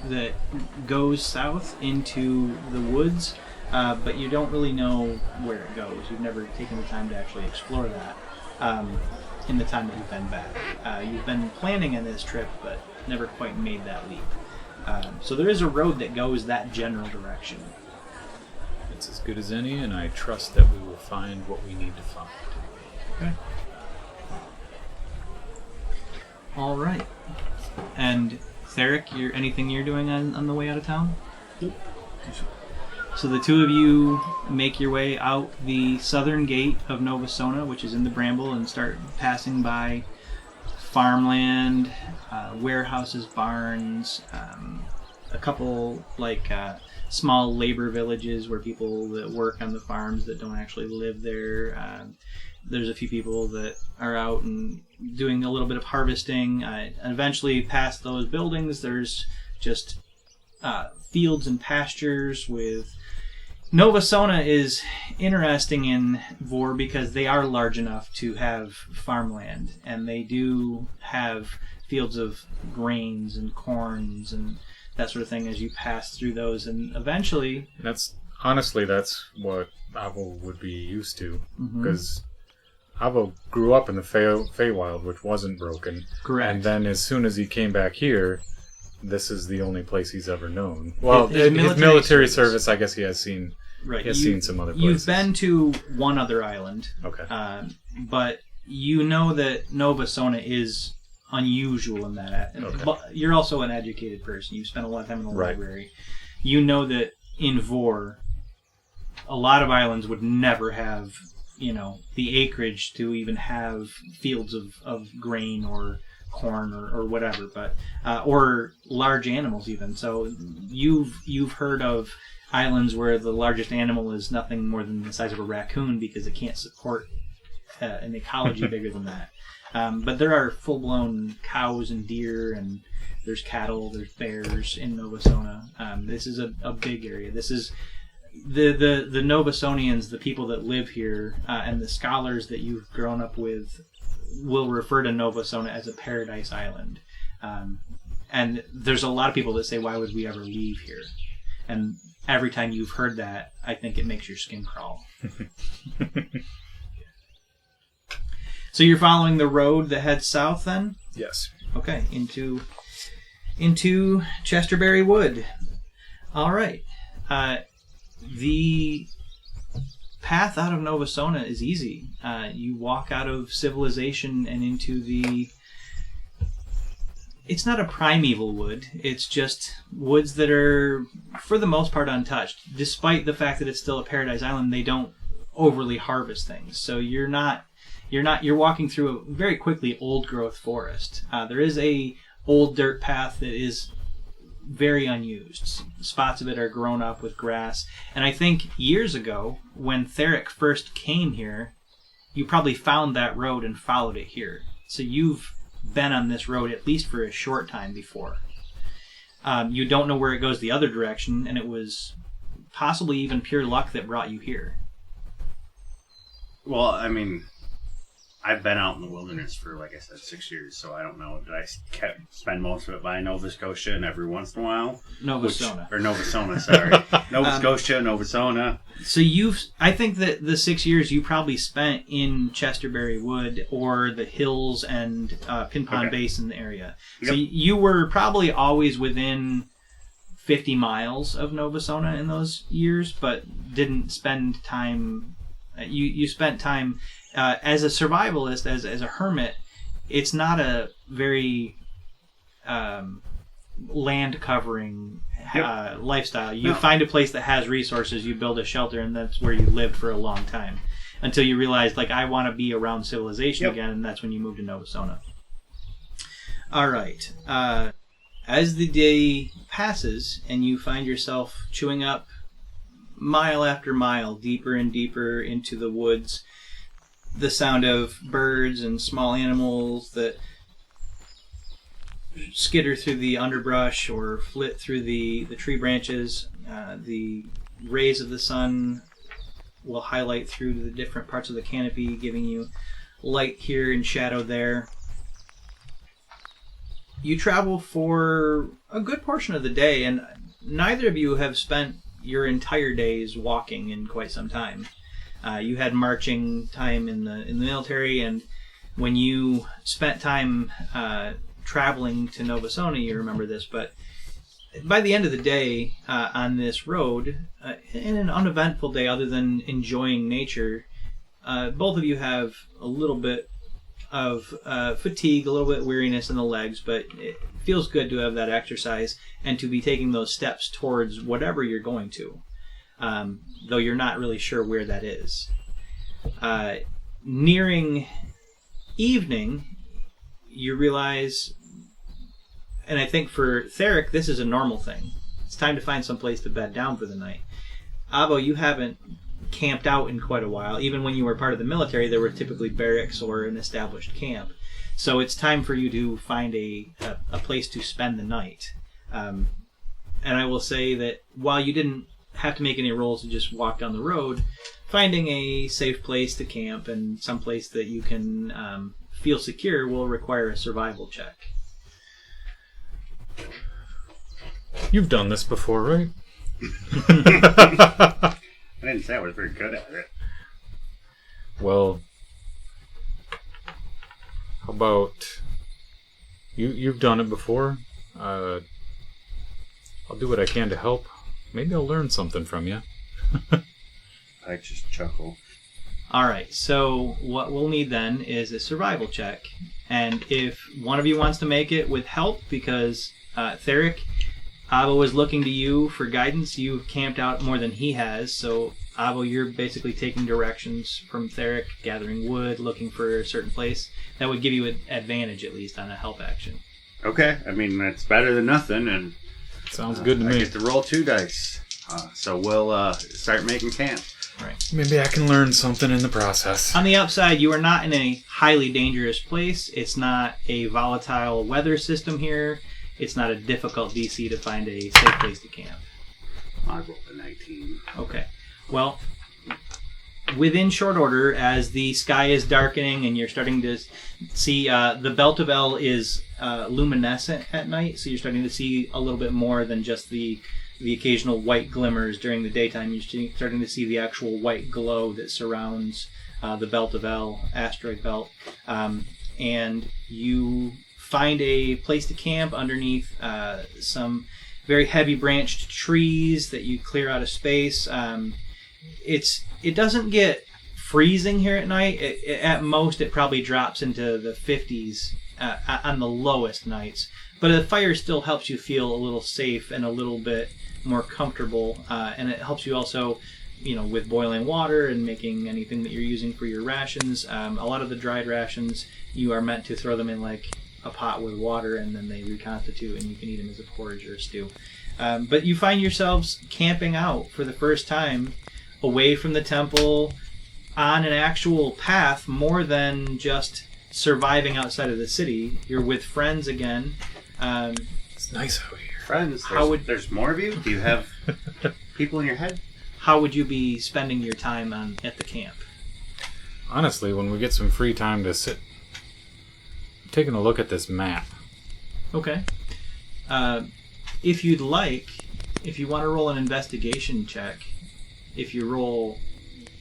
that goes south into the woods. but you don't really know where it goes. You've never taken the time to actually explore that in the time that you've been back. You've been planning on this trip, but never quite made that leap. So there is a road that goes that general direction. It's as good as any, and I trust that we will find what we need to find. Okay. All right. And Theric, anything you're doing on the way out of town? Nope. So the two of you make your way out the southern gate of Nova Sona, which is in the bramble, and start passing by farmland, warehouses, barns, a couple small labor villages where people that work on the farms that don't actually live there. There's a few people that are out and doing a little bit of harvesting. And eventually, past those buildings, there's just fields and pastures with... Nova Sona is interesting in Voar because they are large enough to have farmland, and they do have fields of grains and corns and that sort of thing as you pass through those, and eventually... That's what Avo would be used to, because Avo grew up in the Feywild, which wasn't broken. Correct. And then as soon as he came back here, this is the only place he's ever known. Well, his military service, I guess he has seen. Right. He has seen some other places. You've been to one other island. Okay. But you know that Nova Sona is unusual in that. Okay. But you're also an educated person. You've spent a lot of time in the library. You know that in Voar, a lot of islands would never have, the acreage to even have fields of grain or corn or whatever, but or large animals even. So you've heard of islands where the largest animal is nothing more than the size of a raccoon because it can't support an ecology bigger than that. But there are full-blown cows and deer, and there's cattle, there's bears in Nova Sona. This is a big area. This is the Nova Sonians, the people that live here, and the scholars that you've grown up with will refer to Nova Sona as a paradise island. And there's a lot of people that say, why would we ever leave here? And every time you've heard that, I think it makes your skin crawl. So you're following the road that heads south then? Yes. Okay, into Chesterberry Wood. All right. The path out of Nova Sona is easy. You walk out of civilization and into the... It's not a primeval wood. It's just woods that are, for the most part, untouched. Despite the fact that it's still a paradise island, they don't overly harvest things. So you're walking through a very quickly old-growth forest. There is a old dirt path that is very unused. Spots of it are grown up with grass. And I think years ago, when Theric first came here, you probably found that road and followed it here. So you've been on this road at least for a short time before. You don't know where it goes the other direction, and it was possibly even pure luck that brought you here. Well, I mean, I've been out in the wilderness for, like I said, 6 years, so I don't know. Did I spend most of it by Nova Scotia and every once in a while? Nova Sona, sorry. Nova Scotia, Nova Sona. So I think that the 6 years you probably spent in Chesterberry Wood or the hills and Pin Pond Basin area. Yep. So you were probably always within 50 miles of Nova Sona in those years, but didn't spend time... You spent time... as a survivalist, as a hermit, it's not a very land-covering lifestyle. You find a place that has resources, you build a shelter, and that's where you lived for a long time. Until you realize, I want to be around civilization again, and that's when you move to Nova Sona. All right. As the day passes, and you find yourself chewing up mile after mile, deeper and deeper into the woods, the sound of birds and small animals that skitter through the underbrush or flit through the tree branches. The rays of the sun will highlight through the different parts of the canopy, giving you light here and shadow there. You travel for a good portion of the day, and neither of you have spent your entire days walking in quite some time. You had marching time in the military, and when you spent time traveling to Nova Sona, you remember this, but by the end of the day on this road, in an uneventful day other than enjoying nature, both of you have a little bit of fatigue, a little bit of weariness in the legs, but it feels good to have that exercise and to be taking those steps towards whatever you're going to, though you're not really sure where that is. Nearing evening, you realize, and I think for Theric, this is a normal thing. It's time to find some place to bed down for the night. Avo, you haven't camped out in quite a while. Even when you were part of the military, there were typically barracks or an established camp. So it's time for you to find a place to spend the night. And I will say that while you didn't have to make any rolls to just walk down the road, finding a safe place to camp and some place that you can feel secure will require a survival check. You've done this before, right? I didn't say I was very good at it. Well, how about you've done it before? I'll do what I can to help. Maybe I'll learn something from you. I just chuckle. Alright, so what we'll need then is a survival check. And if one of you wants to make it with help, because Theric, Avo is looking to you for guidance. You've camped out more than he has, so Avo, you're basically taking directions from Theric, gathering wood, looking for a certain place. That would give you an advantage, at least, on a help action. Okay, I mean, that's better than nothing, and sounds good to me. I get to roll 2 dice. So we'll start making camp. Right. Maybe I can learn something in the process. On the outside, you are not in a highly dangerous place. It's not a volatile weather system here. It's not a difficult DC to find a safe place to camp. I rolled a 19. Okay. Well, within short order, as the sky is darkening and you're starting to see the Belt of El is luminescent at night, so you're starting to see a little bit more than just the occasional white glimmers during the daytime. You're starting to see the actual white glow that surrounds the Belt of El, asteroid belt. And you find a place to camp underneath some very heavy branched trees that you clear out of space. It doesn't get freezing here at night. At most, it probably drops into the 50s on the lowest nights. But the fire still helps you feel a little safe and a little bit more comfortable, and it helps you also, with boiling water and making anything that you're using for your rations. A lot of the dried rations, you are meant to throw them in like a pot with water, and then they reconstitute, and you can eat them as a porridge or a stew. But you find yourselves camping out for the first time, away from the temple, on an actual path, more than just surviving outside of the city. You're with friends again. It's nice out here. Friends, there's more of you? Do you have people in your head? How would you be spending your time at the camp? Honestly, when we get some free time to sit, I'm taking a look at this map. Okay. If you'd like, if you want to roll an investigation check, if you roll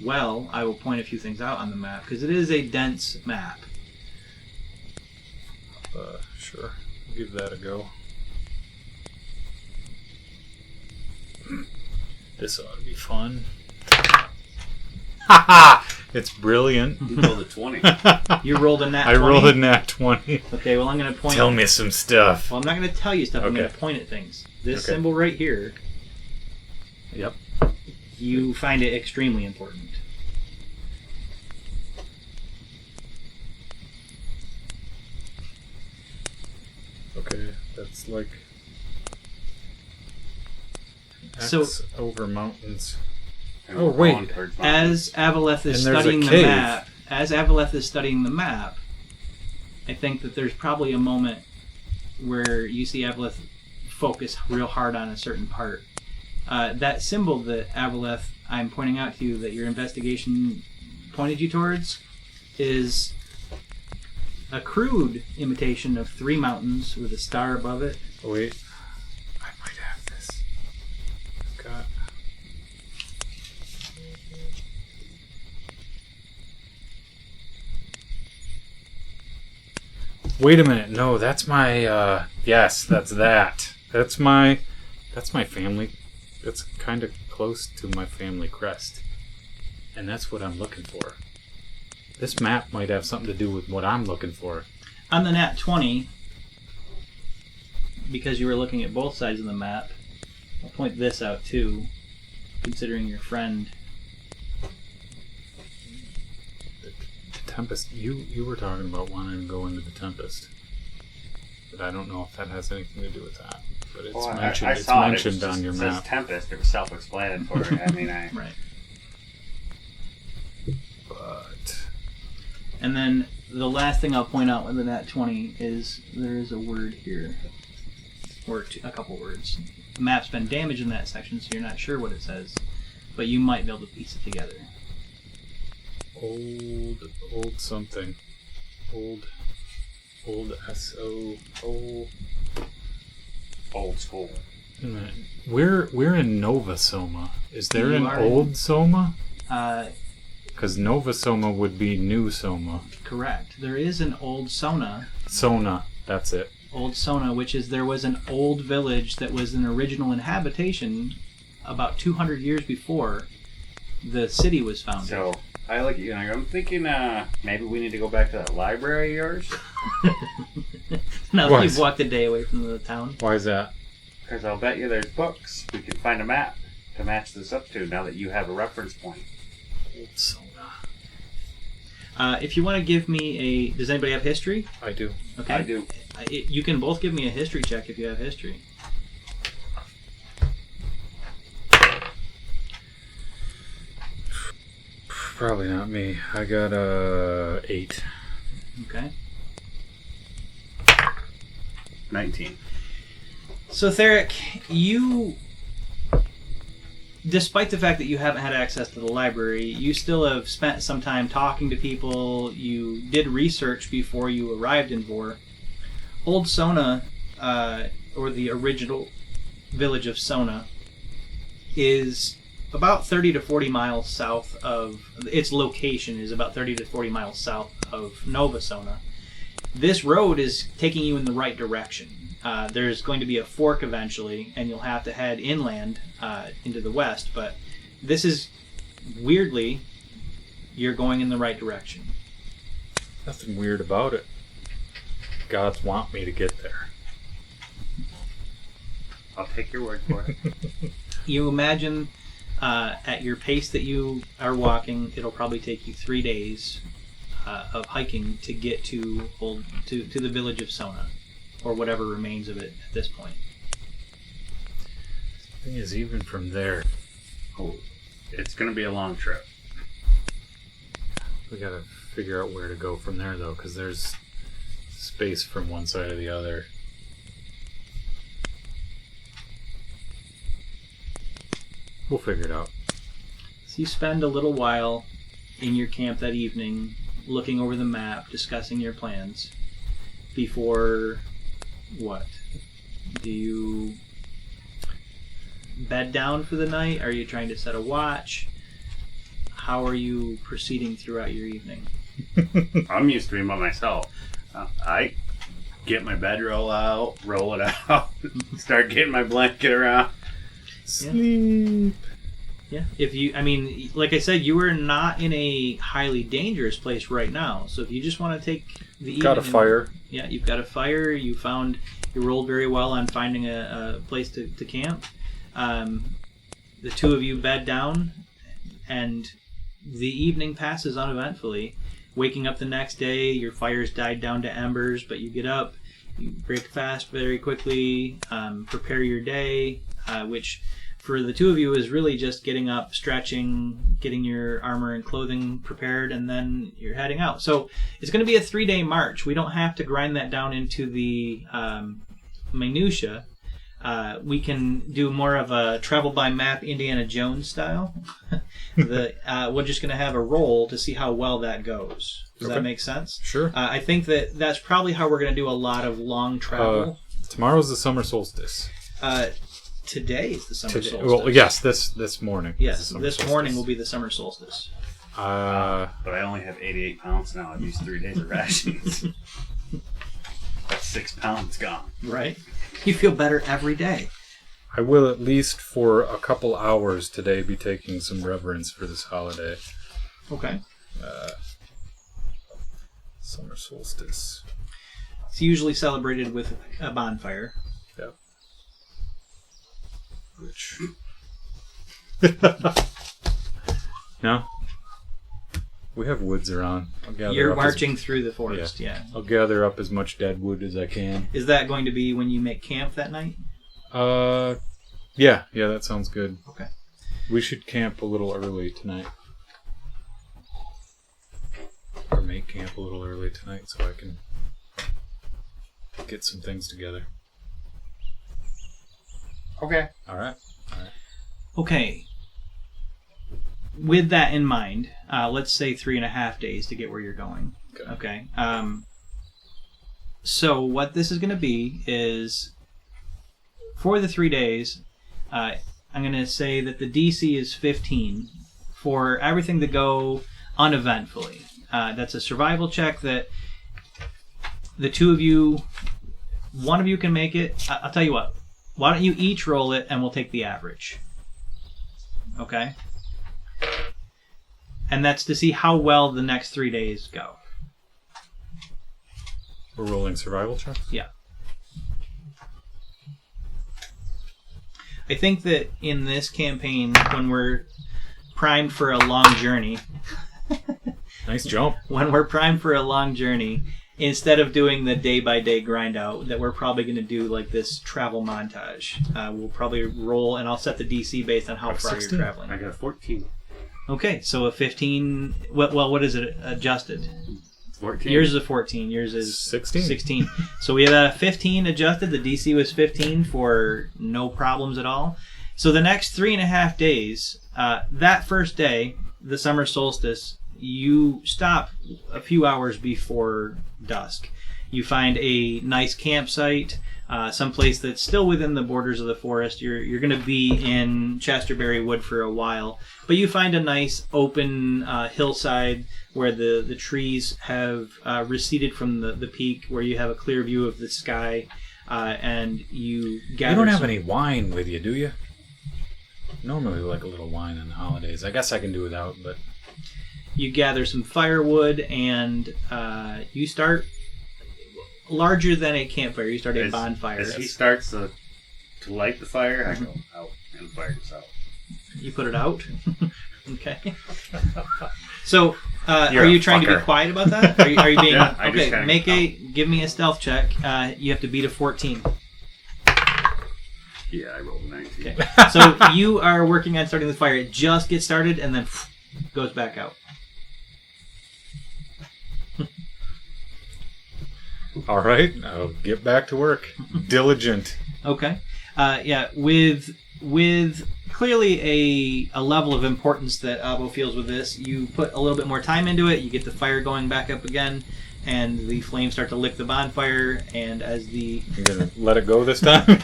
well, I will point a few things out on the map, because it is a dense map. Sure. Give that a go. This ought to be fun. Ha! It's brilliant. You rolled a 20. You rolled a nat 20? I rolled a nat 20. Okay, well, I'm going to point... Tell me some stuff. Well, I'm not going to tell you stuff. I'm Okay. going to point at things. This Okay. symbol right here, Yep. you find it extremely important. Okay, that's like X So- over mountains. And Oh, we're wait. going towards mountains. As Avaleth is And there's a studying the cave. map, I think that there's probably a moment where you see Avaleth focus real hard on a certain part. That symbol that Avaleth, I'm pointing out to you that your investigation pointed you towards, is a crude imitation of 3 mountains with a star above it. Oh, wait. I might have this. I've got Wait a minute. No, that's my, yes, that's that. That's my family. That's kind of close to my family crest. And that's what I'm looking for. This map might have something to do with what I'm looking for. On the nat 20, because you were looking at both sides of the map, I'll point this out too, considering your friend. The Tempest. You were talking about wanting to go into the Tempest. But I don't know if that has anything to do with that. But it's mentioned. I saw it's mentioned it. on your It map. says Tempest. It was self-explanatory. I mean, Right. But And then the last thing I'll point out with the nat 20 is there is a word here. Or a couple words. The map's been damaged in that section, so you're not sure what it says. But you might be able to piece it together. old something. Old S-O... old school. Wait a minute. We're in Nova Sona. Is there You an are old Soma? Uh, Because Nova Soma would be new Soma. correct. There is an old Sona. Sona, that's it. Old Sona, which is there was an old village that was an original inhabitation about 200 years before the city was founded. So I look at you and I go, I'm thinking maybe we need to go back to that library of yours. Now Why? you've walked a day away from the town. Why is that? Because I'll bet you there's books. We can find a map to match this up to now that you have a reference point. Old Sona. If you want to give me a... Does anybody have history? I do. Okay. I do. You can both give me a history check if you have history. Probably not me. I got 8. Okay. 19. So, Theric, you... Despite the fact that you haven't had access to the library, you still have spent some time talking to people. You did research before you arrived in Voar. Old Sona, or the original village of Sona, is about 30 to 40 miles south of... Its location is about 30 to 40 miles south of Nova Sona. This road is taking you in the right direction. There's going to be a fork eventually, and you'll have to head inland into the west, but this is, weirdly, you're going in the right direction. Nothing weird about it. Gods want me to get there. I'll take your word for it. You imagine at your pace that you are walking, it'll probably take you 3 days of hiking to get to the village of Sona, or whatever remains of it at this point. Thing is, even from there, Oh, it's going to be a long trip. we gotta figure out where to go from there, though, because there's space from one side to the other. We'll figure it out. So you spend a little while in your camp that evening, looking over the map, discussing your plans, before what? Do you bed down for the night? Are you trying to set a watch? How are you proceeding throughout your evening? I'm used to being by myself. I get my bedroll out, roll it out, start getting my blanket around. Sleep. Yeah. Like I said, you are not in a highly dangerous place right now. So if you just want to take the evening... Got a fire. Yeah, you've got a fire. You rolled very well on finding a place to camp. The two of you bed down, and the evening passes uneventfully. Waking up the next day, your fire's died down to embers, but you get up, you break fast very quickly, prepare your day, which for the two of you is really just getting up, stretching, getting your armor and clothing prepared, and then you're heading out. So it's going to be a 3-day march. We don't have to grind that down into the minutia. We can do more of a travel by map Indiana Jones style. We're just going to have a roll to see how well that goes. Does that make sense? Sure. I think that's probably how we're going to do a lot of long travel. Tomorrow's the summer solstice. Today is the summer solstice. Well, yes, this morning. Yes, this morning will be the summer solstice. But I only have 88 pounds now. I've used 3 days of rations. 6 pounds gone. Right? You feel better every day. I will at least for a couple hours today be taking some reverence for this holiday. Okay. Summer solstice. It's usually celebrated with a bonfire. Yep. Which... No? We have woods around. You're marching through the forest, yeah. I'll gather up as much dead wood as I can. Is that going to be when you make camp that night? Yeah, that sounds good. Okay. We should camp a little early tonight. Or make camp a little early tonight so I can get some things together. Okay. Alright. Okay. With that in mind, let's say 3.5 days to get where you're going. Okay. So what this is going to be is, for the 3 days, I'm going to say that the DC is 15 for everything to go uneventfully. That's a survival check that the two of you, one of you can make it. I'll tell you what. Why don't you each roll it and we'll take the average. Okay? And that's to see how well the next 3 days go. We're rolling survival checks? Yeah. I think that in this campaign, when we're primed for a long journey... Nice jump. When we're primed for a long journey, instead of doing the day-by-day grind out, that we're probably going to do like this travel montage. We'll probably roll, and I'll set the DC based on how far 16. you're traveling. I got a 14. Okay, so a 15... Well, what is it adjusted? 14. Yours is a 14. Yours is 16. 16. So we have a 15 adjusted. The DC was 15 for no problems at all. So the next 3.5 days, that first day, the summer solstice, you stop a few hours before dusk. You find a nice campsite, someplace that's still within the borders of the forest. You're going to be in Chesterberry Wood for a while, but you find a nice open hillside where the trees have receded from the peak, where you have a clear view of the sky, and you gather. You don't have any wine with you, do you? Normally we like a little wine on the holidays. I guess I can do without, but... You gather some firewood, and you start larger than a campfire. You start a bonfire. As he starts to light the fire, I go out and the fire goes out. You put it out? Okay. So, are you trying to be quiet about that? Are you being... Yeah, okay, give me a stealth check. You have to beat a 14. Yeah, I rolled a 19. Okay. So, you are working on starting the fire. It just gets started, and then goes back out. All right, I'll get back to work. Diligent. Okay. Yeah, with clearly a level of importance that Abo feels with this, you put a little bit more time into it, you get the fire going back up again, and the flames start to lick the bonfire, and as the... You gonna let it go this time?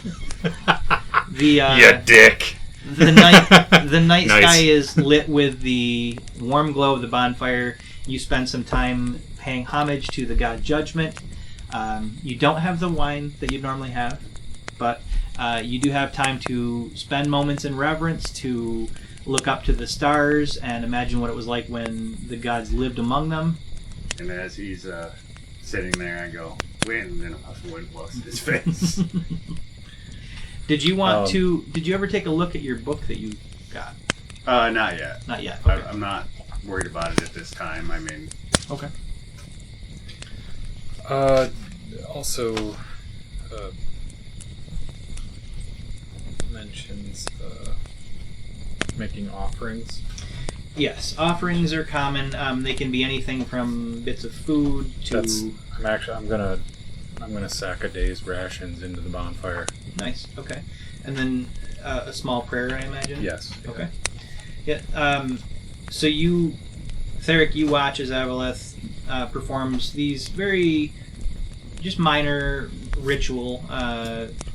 You dick! The night Nice. sky is lit with the warm glow of the bonfire. You spend some time paying homage to the god Judgment. You don't have the wine that you'd normally have, but you do have time to spend moments in reverence, to look up to the stars and imagine what it was like when the gods lived among them. And as he's sitting there, I go, wind, and a puff of wind blows in his face. Did you want to... Did you ever take a look at your book that you got? Not yet. Not yet. Okay. I'm not worried about it at this time. I mean... Okay. Also, mentions making offerings. Yes, offerings are common. They can be anything from bits of food to... I'm gonna sack a day's rations into the bonfire. Nice. Okay. And then a small prayer, I imagine. Yes. Okay. Yeah. So you, Theric, you watch as Avaleth performs these very just minor ritual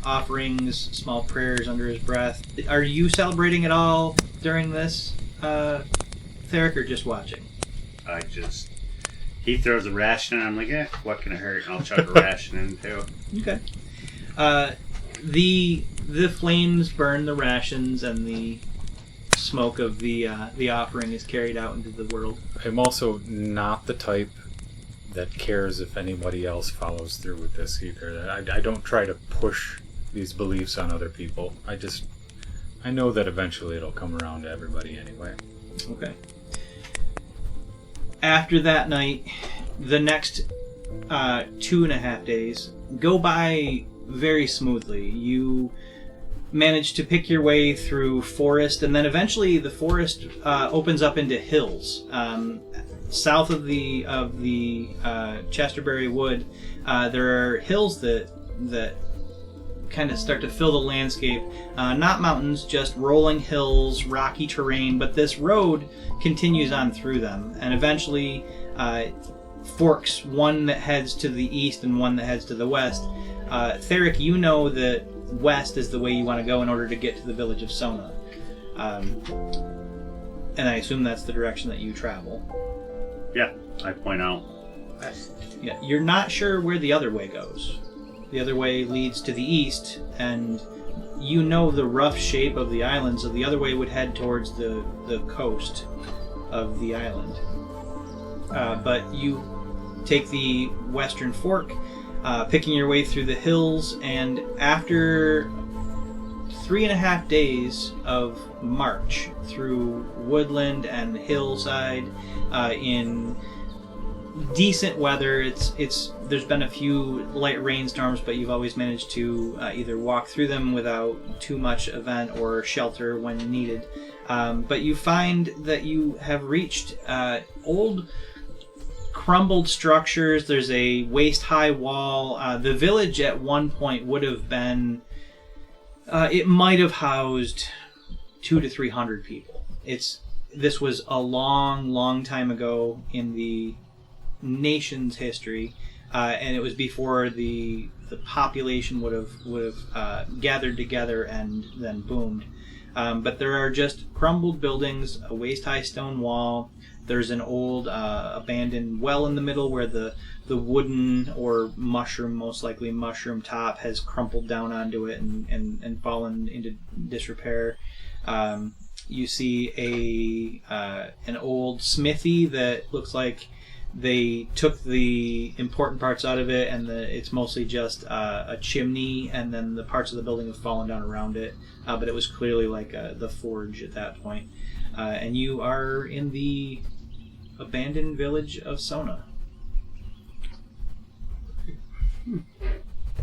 offerings, small prayers under his breath. Are you celebrating at all during this, Theric, or just watching? I just He throws a ration, and I'm like, what can it hurt? And I'll chuck a ration in, too. Okay. The flames burn the rations, and the smoke of the offering is carried out into the world. I'm also not the type that cares if anybody else follows through with this either. I don't try to push these beliefs on other people. I know that eventually it'll come around to everybody anyway. Okay. After that night, the next 2.5 days go by very smoothly. You manage to pick your way through forest, and then eventually the forest opens up into hills. South of the Chesterberry Wood, there are hills that kind of start to fill the landscape. Not mountains, just rolling hills, rocky terrain, but this road continues on through them, and eventually forks, one that heads to the east and one that heads to the west. Theric, you know that west is the way you want to go in order to get to the village of Sona. And I assume that's the direction that you travel. Yeah, I point out west. Yeah, you're not sure where the other way goes. The other way leads to the east, and you know the rough shape of the island, so the other way would head towards the coast of the island. But you take the western fork, picking your way through the hills, and after 3.5 days of march through woodland and hillside in decent weather, there's been a few light rainstorms, but you've always managed to either walk through them without too much event or shelter when needed. But you find that you have reached old crumbled structures. There's a waist-high wall. The village at one point would have been, it might have housed 200 to 300 people. This was a long time ago in the nation's history, and it was before the population would have gathered together and then boomed. But there are just crumbled buildings, a waist-high stone wall. There's an old abandoned well in the middle where the wooden or mushroom, most likely mushroom top, has crumpled down onto it and fallen into disrepair. You see an old smithy that looks like they took the important parts out of it, and it's mostly just a chimney, and then the parts of the building have fallen down around it. But it was clearly like the forge at that point. And you are in the abandoned village of Sona.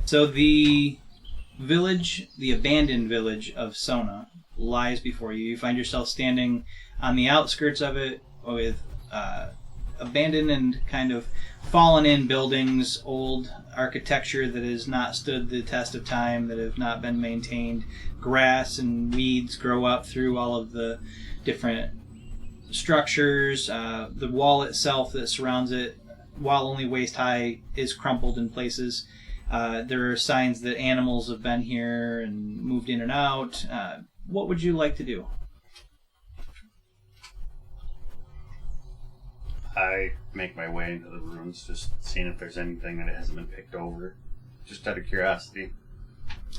So the abandoned village of Sona lies before you. You find yourself standing on the outskirts of it with abandoned and kind of fallen in buildings, old architecture that has not stood the test of time, that have not been maintained. Grass and weeds grow up through all of the different structures. The wall itself that surrounds it, while only waist high, is crumpled in places. There are signs that animals have been here and moved in and out. What would you like to do? I make my way into the ruins, just seeing if there's anything that hasn't been picked over, just out of curiosity.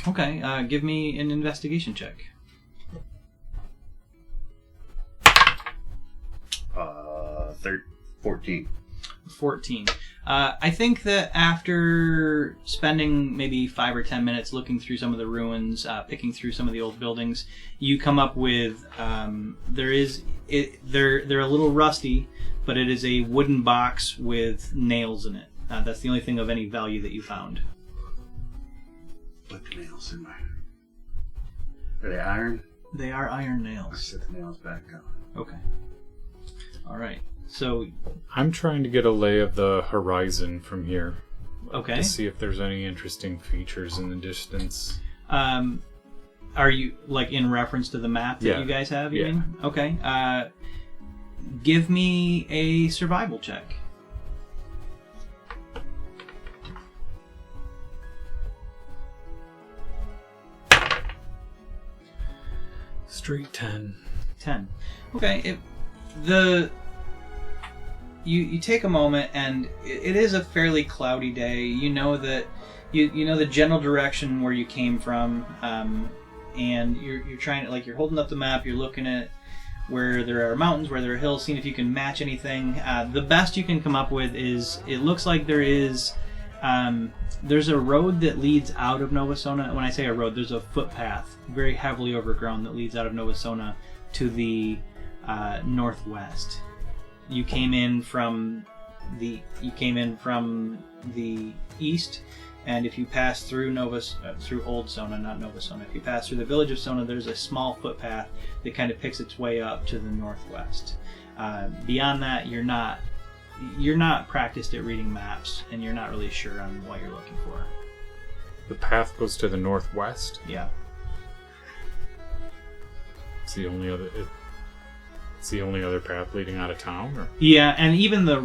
Okay, give me an investigation check. 14. 14. I think that after spending maybe 5 or 10 minutes looking through some of the ruins, picking through some of the old buildings, you come up with they're a little rusty, but it is a wooden box with nails in it. That's the only thing of any value that you found. Put the nails in mine. Are they iron? They are iron I nails. set the nails back on. Okay. All right. So, I'm trying to get a lay of the horizon from here. okay. To see if there's any interesting features in the distance. Are you, like, in reference to the map that you guys have, you mean? Okay. Give me a survival check. Straight 10. 10. Okay. you take a moment, and it is a fairly cloudy day. You know that you know the general direction where you came from, and you're trying to, like, you're holding up the map. You're looking at where there are mountains, where there are hills, seeing if you can match anything. The best you can come up with is, it looks like there's a road that leads out of Nova Sona. When I say a road, there's a footpath, very heavily overgrown, that leads out of Nova Sona to the northwest. You came in from the east, and if you pass through through Old Sona, not Nova Sona, if you pass through the village of Sona, there's a small footpath that kind of picks its way up to the northwest. Beyond that, you're not practiced at reading maps, and you're not really sure on what you're looking for. The path goes to the northwest? Yeah. It's the only other path leading out of town? Or? Yeah, and even the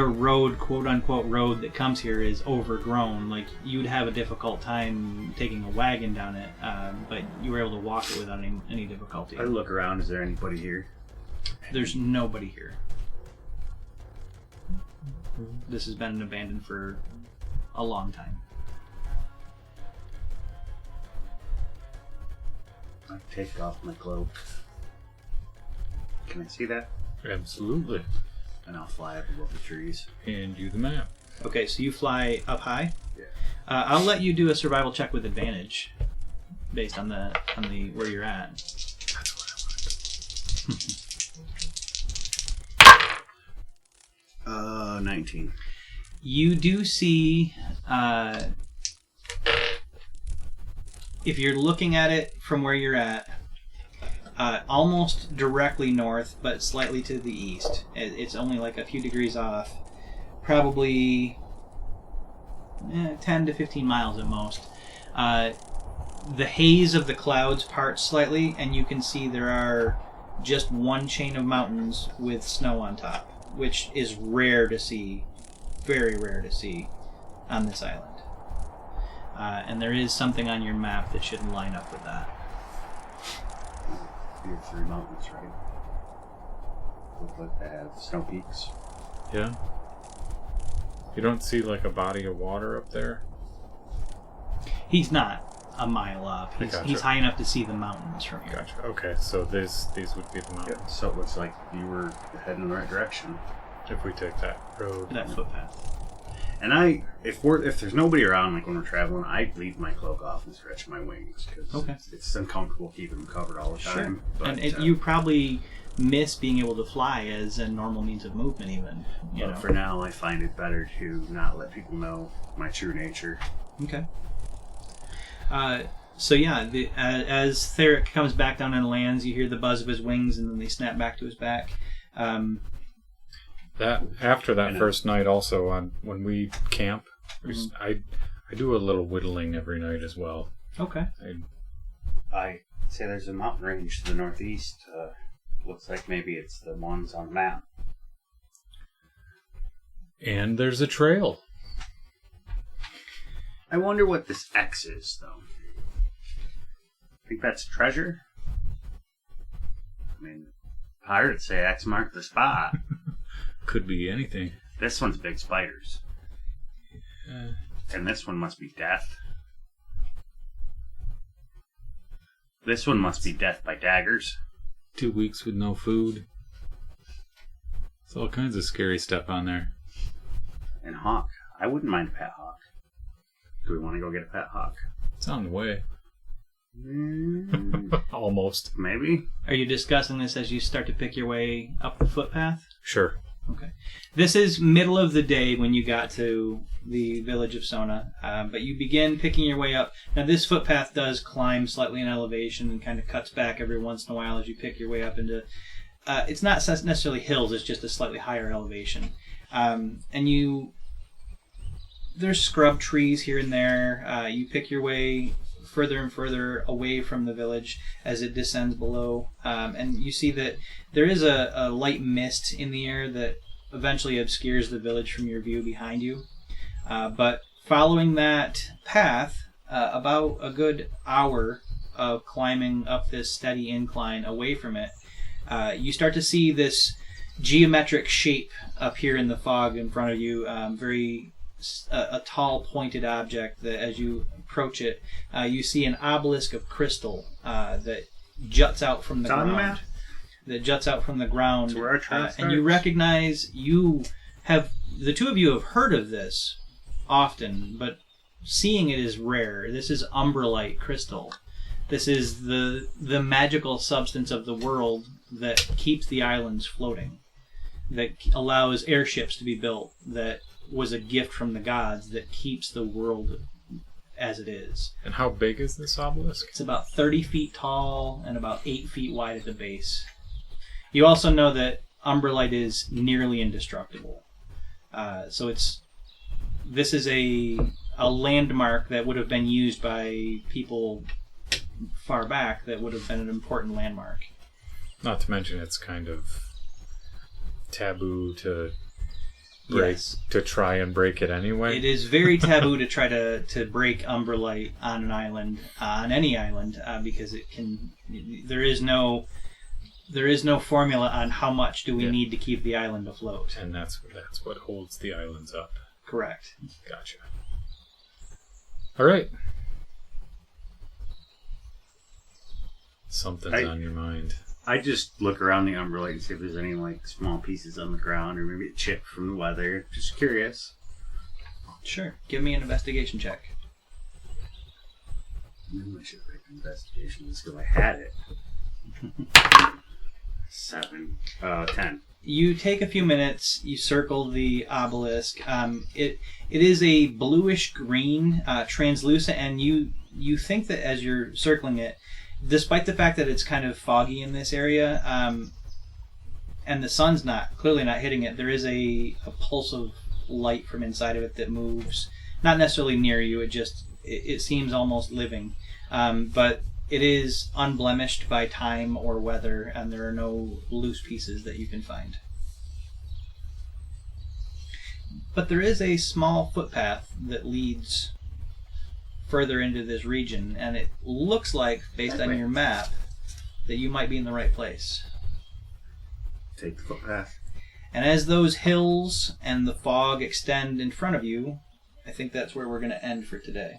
road, quote unquote road that comes here is overgrown. Like, you'd have a difficult time taking a wagon down it, but you were able to walk it without any difficulty. I look around. Is there anybody here? There's nobody here. This has been abandoned for a long time. I take off my cloak. Can I see that? Absolutely. And I'll fly up above the trees. Hand you the map. Okay, so you fly up high. Yeah. I'll let you do a survival check with advantage, based on the where you're at. That's what I wanted. 19. You do see, if you're looking at it from where you're at, almost directly north, but slightly to the east. It's only like a few degrees off, probably 10 to 15 miles at most. The haze of the clouds parts slightly, and you can see there are just one chain of mountains with snow on top, which is rare to see, very rare to see on this island. And there is something on your map that should line up with that. Here are 3 mountains, right? Look like they have snow peaks. Yeah. You don't see like a body of water up there? He's not a mile up. Gotcha. He's high enough to see the mountains from here. Gotcha. Okay, so these would be the mountains. Yeah, so it looks like you were heading in the right direction. If we take that road. That footpath. And if there's nobody around, like when we're traveling, I leave my cloak off and stretch my wings because it's uncomfortable keeping them covered all the time. Sure. But, and you probably miss being able to fly as a normal means of movement, even. But for now, I find it better to not let people know my true nature. Okay. So yeah, as Theric comes back down and lands, you hear the buzz of his wings, and then they snap back to his back. That after that first night, also when we camp, I do a little whittling every night as well. Okay. I say there's a mountain range to the northeast. Looks like maybe it's the ones on the map. And there's a trail. I wonder what this X is, though. Think that's treasure? I mean, pirates say X marked the spot. Could be anything. This one's big spiders. And this one must be death. This one must be death by daggers. 2 weeks with no food. There's all kinds of scary stuff on there. And hawk. I wouldn't mind a pet hawk. Do we want to go get a pet hawk? It's on the way. Almost. Maybe. Are you discussing this as you start to pick your way up the footpath? Sure. Okay. This is middle of the day when you got to the village of Sona, but you begin picking your way up. Now, this footpath does climb slightly in elevation and kind of cuts back every once in a while as you pick your way up into... it's not necessarily hills, it's just a slightly higher elevation. And there's scrub trees here and there. You pick your way further and further away from the village as it descends below, and you see that there is a light mist in the air that eventually obscures the village from your view behind you. But following that path, about a good hour of climbing up this steady incline away from it, you start to see this geometric shape up here in the fog in front of you. A tall, pointed object that, as you approach it, you see an obelisk of crystal that juts out from the ground. That juts out from the ground, where our trail and you recognize the two of you have heard of this often, but seeing it is rare. This is umbrelite crystal. This is the magical substance of the world that keeps the islands floating, that allows airships to be built, that was a gift from the gods, that keeps the world as it is. And how big is this obelisk? It's about 30 feet tall and about 8 feet wide at the base. You also know that umbrelite is nearly indestructible. So this is a landmark that would have been used by people far back, that would have been an important landmark. Not to mention it's kind of taboo to break, to try and break it anyway. It is very taboo to try to break umbrelite on an island, on any island, because it can. There is no formula on how much do we need to keep the island afloat. And that's what holds the islands up. Correct. Gotcha. All right. Something's on your mind. I just look around the umbrelite and see if there's any like small pieces on the ground or maybe a chip from the weather. Just curious. Sure. Give me an investigation check. Maybe I should pick investigation just because I had it. 10. You take a few minutes. You circle the obelisk. It is a bluish green, translucent, and you think that as you're circling it, despite the fact that it's kind of foggy in this area, and the sun's clearly not hitting it, there is a pulse of light from inside of it that moves. Not necessarily near you. It seems almost living, but it is unblemished by time or weather, and there are no loose pieces that you can find. But there is a small footpath that leads further into this region, and it looks like, based on your map, that you might be in the right place. Take the footpath. And as those hills and the fog extend in front of you, I think that's where we're going to end for today.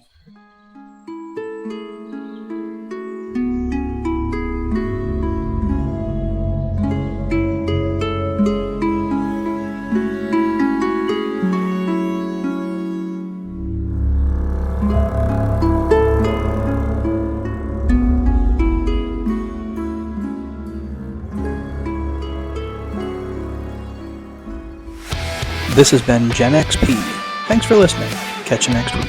This has been Gen XP. Thanks for listening. Catch you next week.